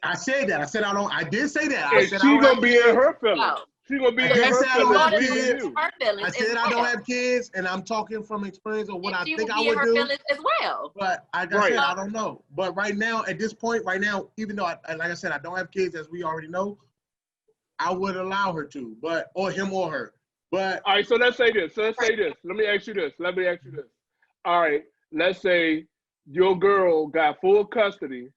I said that. I did say that. I said she's going to be in her feelings. No. She's going to be in her feelings. I said I don't have kids, and I'm talking from experience of what I think I would do. She will be in her feelings as well. But like I said, I don't know. But right now, at this point, even though, like I said, I don't have kids, as we already know, I would allow her to, or him or her. But all right, so let's say this. Let me ask you this. All right, let's say your girl got full custody,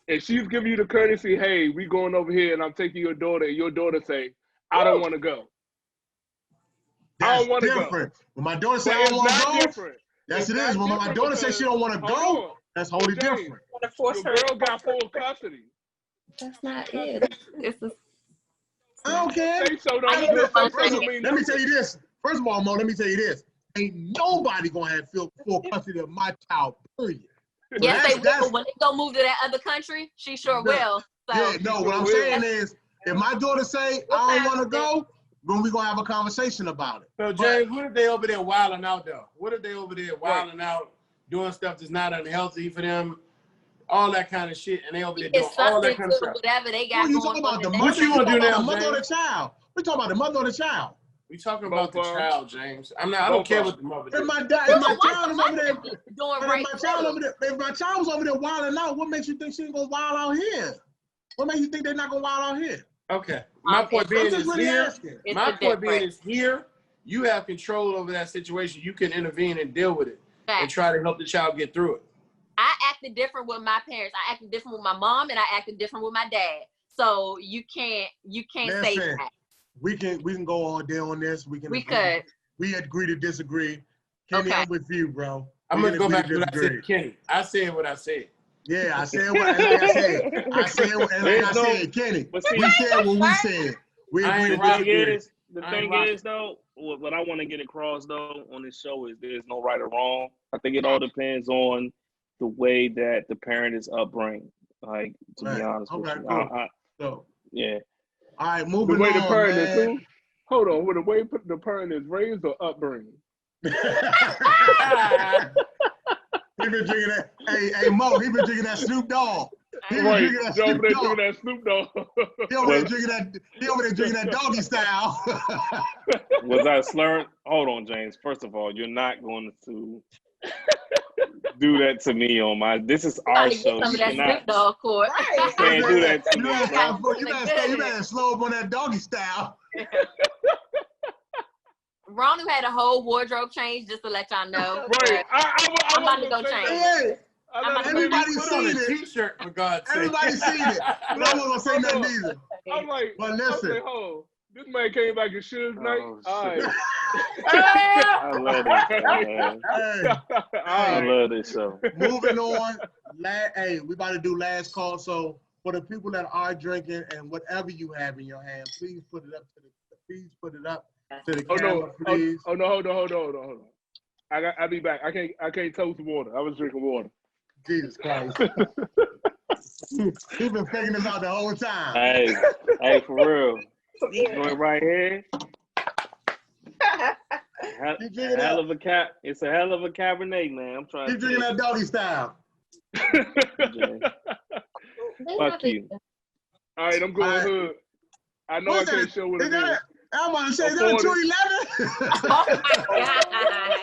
and she's giving you the courtesy, hey, we going over here, and I'm taking your daughter, and your daughter say, I don't want to go. I don't want to go. When my daughter says I don't want to go, yes, it is. When my daughter says she don't want to go, that's wholly different. Your girl got full custody. That's not it. I don't care. Let me tell you this. First of all, Mo, let me tell you this. Ain't nobody gonna have full custody of my child, period. Yes, they will. When they go move to that other country, she sure will. So. Yeah, no, what I'm saying is, if my daughter say, I don't want to go, when we gonna have a conversation about it. So James, what if they over there wilding out though? What if they over there wilding out, doing stuff that's not unhealthy for them, all that kind of shit, and they over there doing all that kind of stuff? Whatever they got. What you talking about? The mother? What you gonna do now, the mother or James? the child? We talking about the mother or the child? We talking about the child, James. I don't care what the mother If did. my child is over there, doing if my child was over there wilding out, what makes you think she ain't gonna wild out here? What makes you think they're not gonna wild out here? Okay. My point being is here. My point being difference. is here. You have control over that situation. You can intervene and deal with it and try to help the child get through it. I acted different with my parents. I acted different with my mom, and I acted different with my dad. So you can't say that. We can go all day on this. We agree to disagree. Kenny, I'm with you, bro. I'm gonna go back to what I said to Kenny. I said what I said. Yeah, I said what I said. I said, Kenny. We said what we said. We agree to disagree. The thing is, though, what I want to get across, though, on this show is there's no right or wrong. I think it all depends on the way that the parent is upbringing. Like, to be honest with you. So, yeah. All right, moving on, the way the parent man. is too. Hold on, with the way the parent is raised or upbringing. He been drinking that. Hey, Mo, he been drinking that Snoop Dogg. He been drinking that Snoop Dogg. He over there drinking that doggy style. Was I slurring? Hold on, James. First of all, you're not going to do that to me on my. This is our show. You cannot. Right. Can't do that to me. You better slow up on that doggy style. Ron had a whole wardrobe change, just to let y'all know. Right. I'm about to go change. Hey, everybody seen it. T-shirt, for God's sake. Everybody seen it. But I wasn't gonna say nothing either. I'm like, but listen. This man came back in Suge Knight. All right. I love this, man. I love this show. Moving on. Hey, we about to do last call. So for the people that are drinking and whatever you have in your hand, please put it up to the camera, please. Oh no, hold on. I'll be back. I can't toast water. I was drinking water. Jesus Christ. He's been figuring this out the whole time. Hey, for real. Going right here. It's a hell of a Cabernet, man. I'm trying. Keep drinking that doggy style. Fuck you. All right, I'm going hood. I know I can't show what it is. I'm about to say, is that a 211? Oh my God.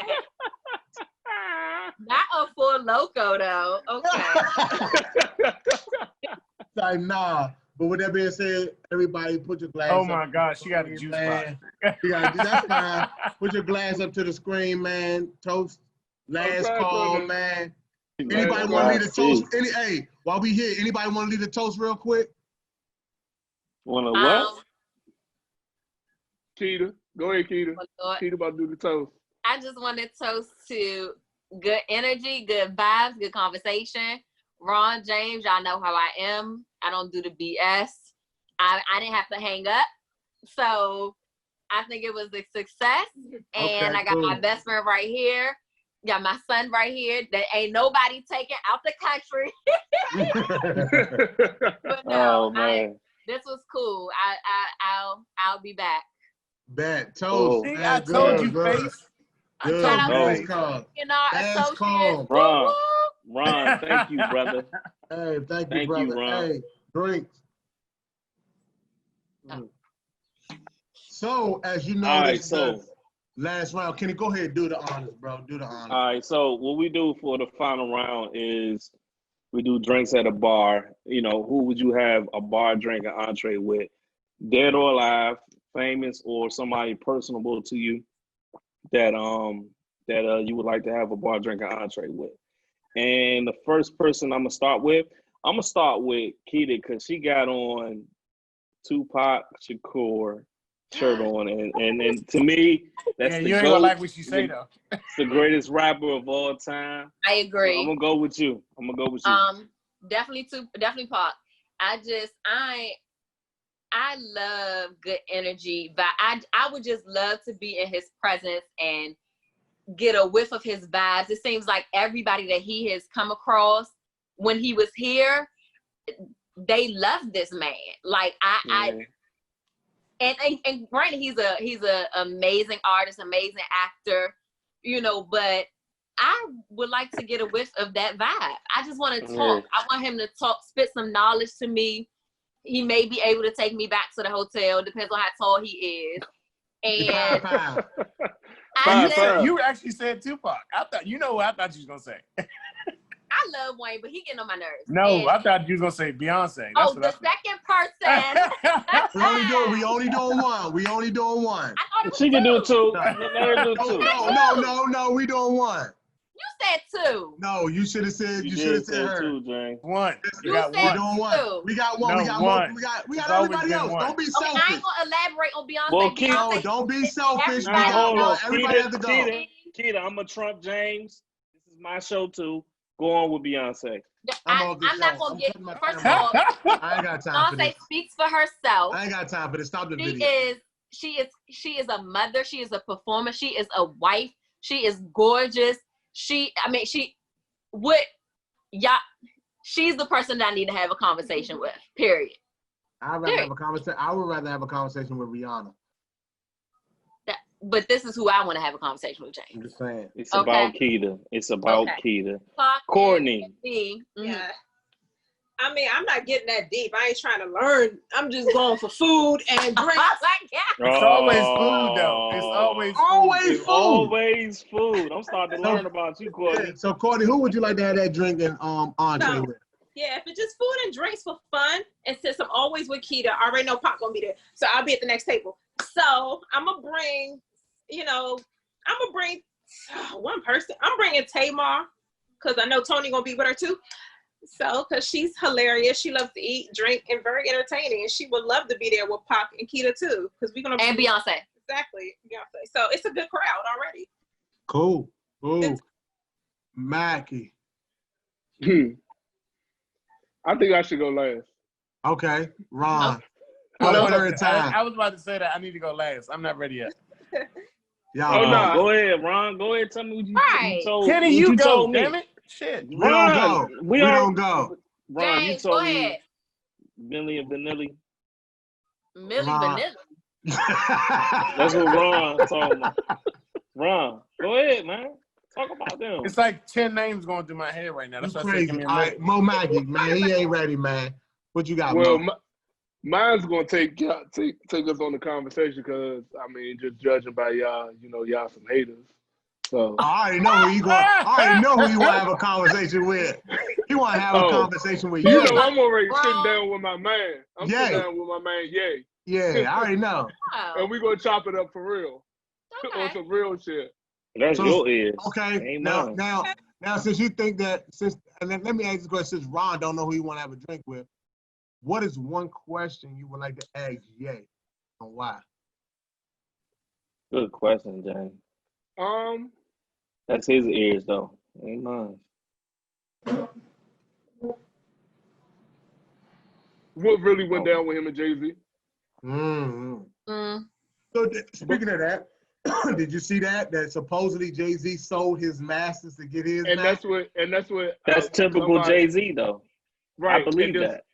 Not a full loco, though. Okay. Like, nah. But with that being said, everybody put your glass up. Oh my God, she got a juice box. That's fine. Put your glass up to the screen, man. Toast. Last call, man. Anybody want to leave a toast? While we here, anybody want to leave a toast real quick? Want to what? Keita. Go ahead, Keita. Keita about to do the toast. I just want to toast to good energy, good vibes, good conversation. Ron, James, y'all know how I am. I don't do the BS. I didn't have to hang up. So I think it was a success. And I got my best friend right here. Got my son right here that ain't nobody taking out the country. But no, this was cool. I'll be back. Bad toast. See, I told you, face. Good. Last call. You know, associate. Ron, thank you, brother. Hey, thank you, brother. Ron. Hey, drinks. So, as you know, this is last round. Kenny, go ahead, do the honors, bro. Do the honors. All right, so what we do for the final round is we do drinks at a bar. You know, who would you have a bar drink or entree with? Dead or alive, famous or somebody personable to you that you would like to have a bar drink or entree with. And the first person I'm gonna start with Keita because she got on Tupac Shakur shirt on, and to me, that's you ain't gonna like what you say though. It's the greatest rapper of all time. I agree. So I'm gonna go with you. Definitely Pac. I love good energy, but I would just love to be in his presence and get a whiff of his vibes. It seems like everybody that he has come across when he was here, they love this man. Like And granted, he's a amazing artist, amazing actor, you know, but I would like to get a whiff of that vibe. I just want to talk. I want him to talk, spit some knowledge to me. He may be able to take me back to the hotel, depends on how tall he is. And you actually said Tupac. I thought, you know what I thought you was gonna say. I love Wayne, but he getting on my nerves. No, I thought you was gonna say Beyonce. That's the second person. we only doing one. We only doing one. She can do two. No, we doing one. You said two. No, you should have said her. Two, James. One. You said one. We got one. No, we got everybody else. One. Don't be selfish. I ain't gonna elaborate on Beyonce. Well, Beyonce. Don't be selfish. Everybody has to go. Keita, I'm a Trump James. This is my show too. Go on with Beyonce. I'm not gonna get. First of all, I ain't got time for this. Beyonce speaks for herself. I ain't got time for this. Stop the video. She is a mother. She is a performer. She is a wife. She is gorgeous. She's the person that I need to have a conversation with. Period. I would rather have a conversation with Rihanna. But this is who I want to have a conversation with, James. I'm just saying. It's about Keita. It's about Keita. Courtney. Yeah. I mean, I'm not getting that deep. I ain't trying to learn. I'm just going for food and drinks. It's always food, though. It's always food. Always food. I'm starting to learn about you, Courtney. So, Courtney, who would you like to have that drink and entree with? Yeah, if it's just food and drinks for fun, and since I'm always with Keita, I already know Pop gonna be there, so I'll be at the next table. So I'm gonna bring, one person. I'm bringing Tamar, because I know Tony gonna be with her too. So, because she's hilarious, she loves to eat, drink, and very entertaining, and she would love to be there with Pop and Keita too, because we're gonna and Beyonce. Exactly, Beyonce. So it's a good crowd already. Cool. Mackie. I think I should go last. Okay, Ron. I was about to say that I need to go last. I'm not ready yet. Y'all. Go ahead, Ron. Go ahead. Tell me what you told me. Kenny, you go. Damn it. Shit. We don't go. Ron, James, you told go me. ahead. Millie and Vanilli. Millie Vanilli. That's what Ron told me. Ron, go ahead, man. Talk about them. It's like 10 names going through my head right now. That's crazy. All right, Mo Maggie, man, he ain't ready, man. What you got, Well, Mo? Mine's gonna take us on the conversation because I mean, just judging by y'all, y'all some haters. So I already know who you want to have a conversation with. He want to have a conversation with you. I'm already sitting down with my man. I'm sitting down with my man, Ye. Yeah, I already know. And we gonna chop it up for real. Okay. On some real shit. That's your ears. Okay. Now, since you think that, and then let me ask this question: since Ron don't know who you want to have a drink with, what is one question you would like to ask Ye, and why? Good question, James. That's his ears though. Ain't mine. What really went down with him and Jay-Z? So speaking of that, did you see that supposedly Jay-Z sold his masters to get his? That's typical Jay-Z though. Right. I believe that.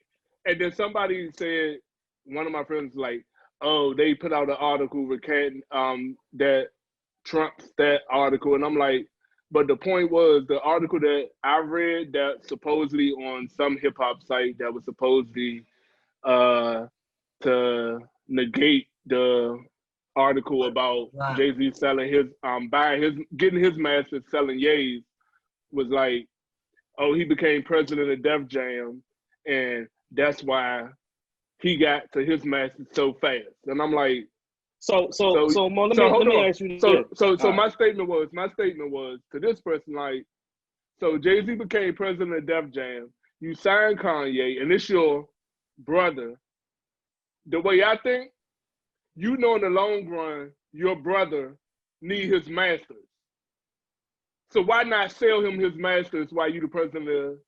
And then somebody said, one of my friends like, oh, they put out an article recanting that trumps that article, and I'm like, but the point was the article that I read that supposedly on some hip hop site that was supposedly to negate the article about Jay-Z selling his getting his masters, selling Ye's, was like, oh, he became president of Def Jam and that's why he got to his masters so fast. And I'm like, So let me ask you this. So my statement was to this person, like, so Jay-Z became president of Def Jam, you signed Kanye, and it's your brother. The way I think, in the long run, your brother need his masters. So why not sell him his masters while you the president of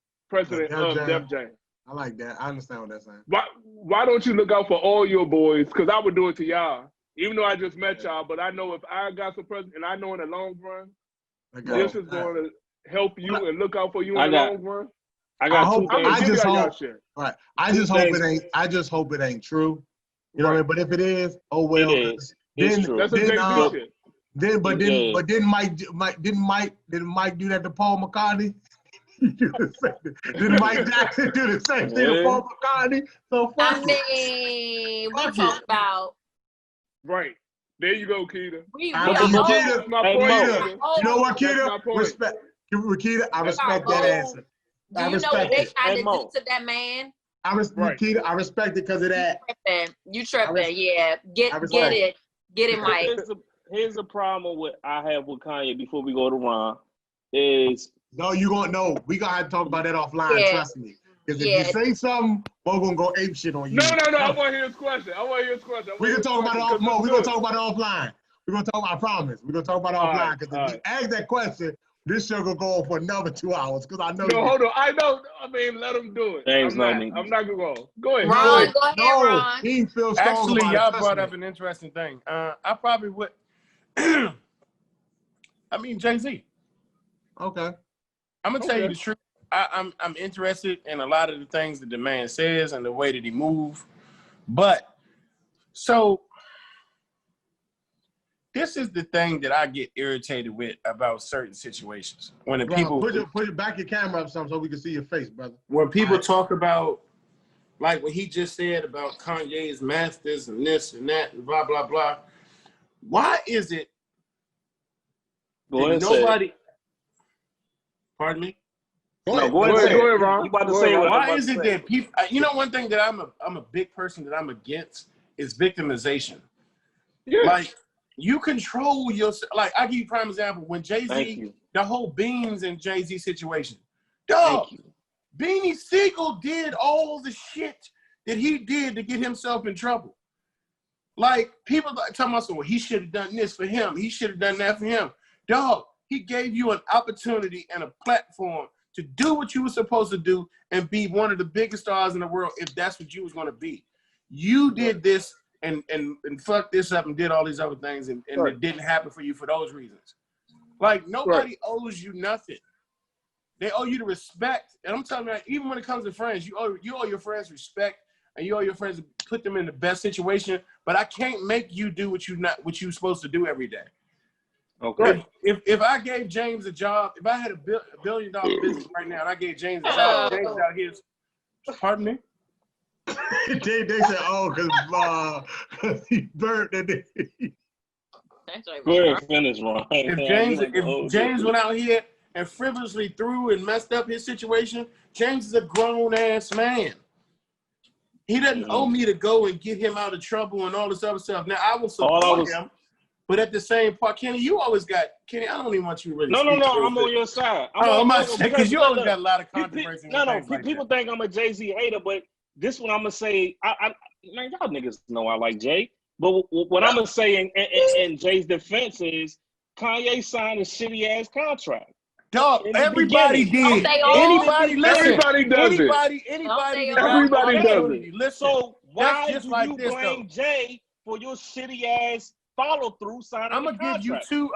Def Jam? I like that. I understand what that's saying. Why don't you look out for all your boys? Because I would do it to y'all. Even though I just met y'all, but I know if I got some present, and I know in the long run, this is going to help you and look out for you in the long run. I got two things. I just hope it ain't true. You know what I mean? But if it is, oh well. It is. It's true. That's a Jay-Z shit. Didn't Mike do that to Paul McCartney? Didn't Mike Jackson do the same thing to Paul McCartney? So I mean, we talk about. Right. There you go, Keita. Keita, my point. You know what, Keita? Respect. Keita, I respect that answer. Do you know what they trying to do to that man? I respect Keita. I respect it because of that. You tripping? Yeah. Get it, Mike. Here's the problem I have with Kanye before we go to Ron is. No, you gonna know. We gonna have to talk about that offline. Yeah. Trust me. Because if you say something, we're gonna go ape shit on you. No. I want to hear his question. We can talk about it off more. We're gonna talk about it offline. We're gonna talk about. I promise. We're gonna talk about it offline. Because if you ask that question, this show gonna go on for another 2 hours. Because I know. No, hold on. I know. I mean, let him do it. I'm not gonna go. Go ahead. Ron, go ahead, Ron. He feels strong. Actually, y'all brought up an interesting thing. I probably would. I mean, Jay-Z. Okay. I'm gonna tell you the truth. I'm interested in a lot of the things that the man says and the way that he moves. But so this is the thing that I get irritated with about certain situations. When the people back your camera up some so we can see your face, brother. When people talk about like what he just said about Kanye's masters and this and that and blah blah blah. Why is it that nobody? Pardon me? No, go ahead, Ron. You about to say what? Why is it that people? You know, one thing that I'm a big person that I'm against is victimization. Yeah. Like you control yourself. Like I give you a prime example when Jay-Z, the whole Beans and Jay-Z situation. Dog, Beanie Siegel did all the shit that he did to get himself in trouble. Like people talking about, well, he should have done this for him. He should have done that for him. Dog, he gave you an opportunity and a platform to do what you were supposed to do and be one of the biggest stars in the world if that's what you was going to be. You did this and fucked this up and did all these other things and it didn't happen for you for those reasons. Like nobody owes you nothing. They owe you the respect. And I'm telling you, even when it comes to friends, you owe your friends respect and you owe your friends to put them in the best situation. But I can't make you do what you're supposed to do every day. Okay. If I gave James a job, if I had $1 billion business right now and I gave James a job, James out here, pardon me? they said, because he burnt that. Go ahead, finish, Ron. If James went out here and frivolously threw and messed up his situation, James is a grown-ass man. He doesn't owe me to go and get him out of trouble and all this other stuff. Now, I will support him. But at the same part, Kenny, you always got Kenny. I don't even want you to really. No. I'm on your side. Because you always got a lot of controversy. People think I'm a Jay-Z hater, but this one I'm gonna say, man, y'all niggas know I like Jay. But what I'm gonna say in Jay's defense is Kanye signed a shitty ass contract. Dog, everybody did. Everybody does it. Everybody does it. Listen, so why do you blame Jay for your shitty ass follow through signing? I'm gonna give you two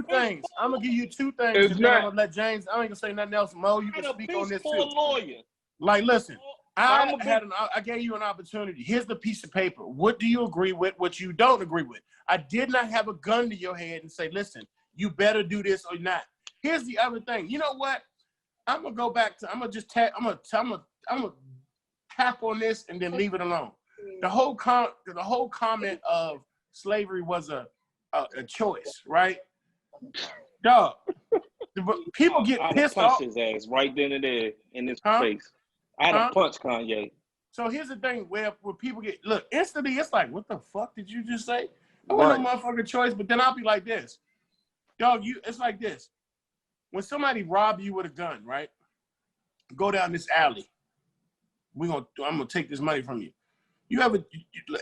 things. And then I'm gonna let James. I ain't gonna say nothing else. Mo, you can speak on this too. Lawyer. Like, listen, I gave you an opportunity. Here's the piece of paper. What do you agree with? What you don't agree with? I did not have a gun to your head and say, listen, you better do this or not. Here's the other thing. You know what? I'm gonna go back to. I'm gonna tap on this and then leave it alone. The whole comment of slavery was a choice, right? Dog. People get pissed off. His ass right then and there in his face. I'd have punched Kanye. So here's the thing where people get instantly. It's like, what the fuck did you just say? I want no motherfucking choice. But then I'll be like this, dog. It's like this. When somebody rob you with a gun, right? Go down this alley. I'm gonna take this money from you.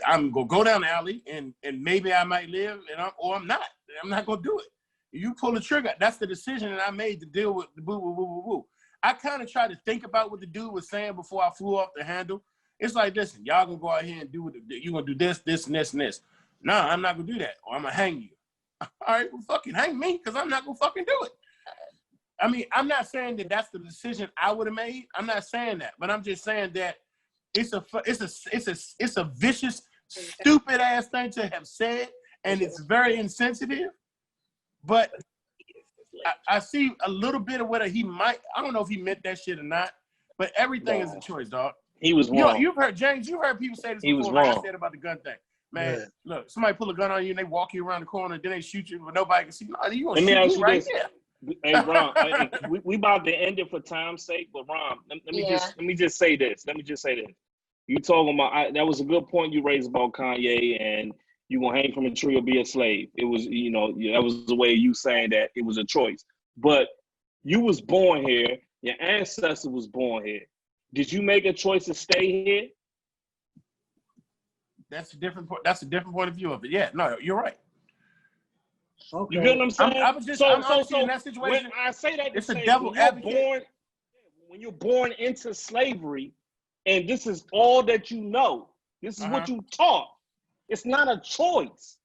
I'm gonna go down the alley and maybe I might live or I'm not. I'm not gonna do it. You pull the trigger. That's the decision that I made to deal with the boo. I kind of tried to think about what the dude was saying before I flew off the handle. It's like, listen, y'all gonna go out here and do what you're gonna do this, and this. Nah, I'm not gonna do that, or I'm gonna hang you. All right, well, fucking hang me, because I'm not gonna fucking do it. I mean, I'm not saying that that's the decision I would have made. I'm not saying that, but I'm just saying that it's a vicious stupid ass thing to have said, and it's very insensitive. But I see a little bit of what he might. I don't know if he meant that shit or not. But everything is a choice, dog. He was wrong. You've heard James. You've heard people say this before. Like I said about the gun thing. Man, look, somebody pull a gun on you and they walk you around the corner, then they shoot you, but nobody can see. No, you gonna shoot me right there. Hey, Ron, we about to end it for time's sake, but Ron, let me just say this. You talking about that was a good point you raised about Kanye and you gonna hang from a tree or be a slave. It was, that was the way you saying that it was a choice. But you was born here. Your ancestor was born here. Did you make a choice to stay here? That's a different point. That's a different point of view of it. Yeah, no, you're right. Okay. You get what I'm saying? I'm in that situation. When I say that, it's a devil advocate. When you're born into slavery, and this is all that you know, this is what you taught. It's not a choice.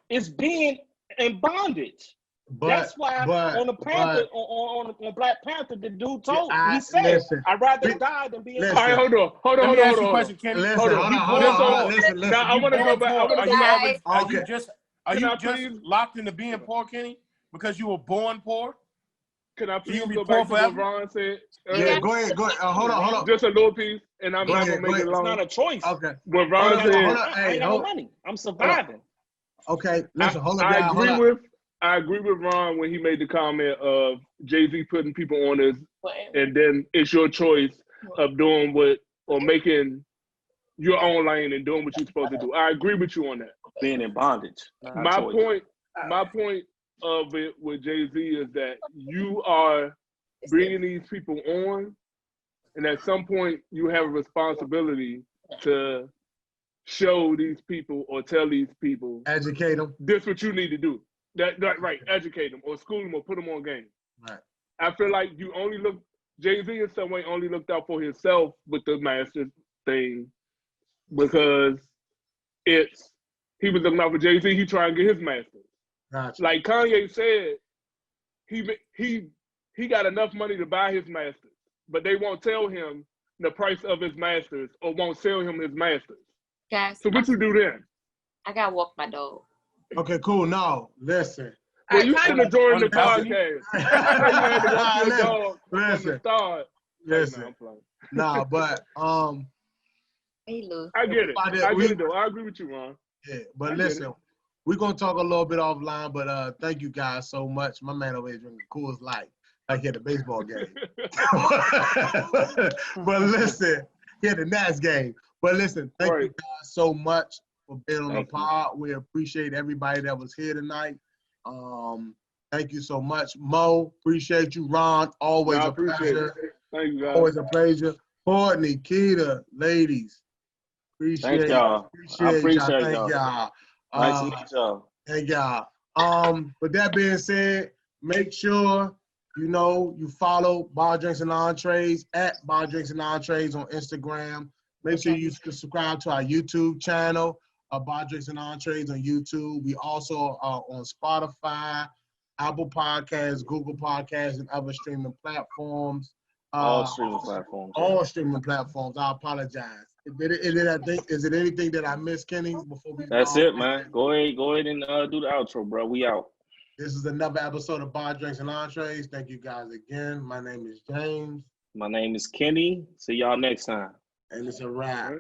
It's being in bondage. That's why on the Panther, on Black Panther, the dude told he said, "I'd rather die than be." All right, hold on. Let me ask you a question, Kenny. Hold on. Listen. Now I want to go back. Are you just locked into being poor, Kenny, because you were born poor? Can I please go back to what Ron said? Yeah, go ahead. Hold on. Just a little piece, and I'm not gonna make it long. It's not a choice. Okay. What Ron said. I ain't got no money. I'm surviving. Okay. Listen. Hold on. I agree with Ron when he made the comment of Jay-Z putting people on his, and then it's your choice of doing or making your own lane and doing what you're supposed to do. I agree with you on that. Being in bondage. My point of it with Jay-Z is that you are bringing these people on, and at some point you have a responsibility to show these people or tell these people, educate them. This is what you need to do. That right, educate them or school them or put them on game. Right. I feel like Jay-Z in some way only looked out for himself with the master thing because he was looking out for Jay-Z. He trying to get his masters. Gotcha. Like Kanye said, he got enough money to buy his masters, but they won't tell him the price of his masters or won't sell him his masters. Guys, so what you do then? I gotta walk my dog. Okay, cool. No, listen. Well, you shouldn't have joined the podcast. You had to walk your dog from the start. Listen. Nah, but hey, Lou. I get it. I get it though. I agree with you, Ron. Yeah, but listen, we're gonna talk a little bit offline. But thank you guys so much. My man over here drinking Coors Light like he had a baseball game. But listen, he had the Nats game. But listen, thank you guys so much for being on the pod. We appreciate everybody that was here tonight. Thank you so much. Mo, appreciate you. Ron, always a pleasure. Thank you, guys. Always a pleasure. Courtney, Keita, ladies, appreciate y'all. Appreciate y'all. Thank y'all. Nice to meet y'all. Thank y'all. With that being said, make sure you follow Bar Drinks and Entrees at Bar Drinks and Entrees on Instagram. Make sure you subscribe to our YouTube channel, Bar Drinks and Entrees on YouTube. We also are on Spotify, Apple Podcasts, Google Podcasts, and other streaming platforms. All streaming platforms. All streaming platforms. I apologize. Is it anything that I missed, Kenny? Before we That's it, man. Go ahead and do the outro, bro. We out. This is another episode of Bar Drinks and Entrees. Thank you guys again. My name is James. My name is Kenny. See y'all next time. And it's a wrap.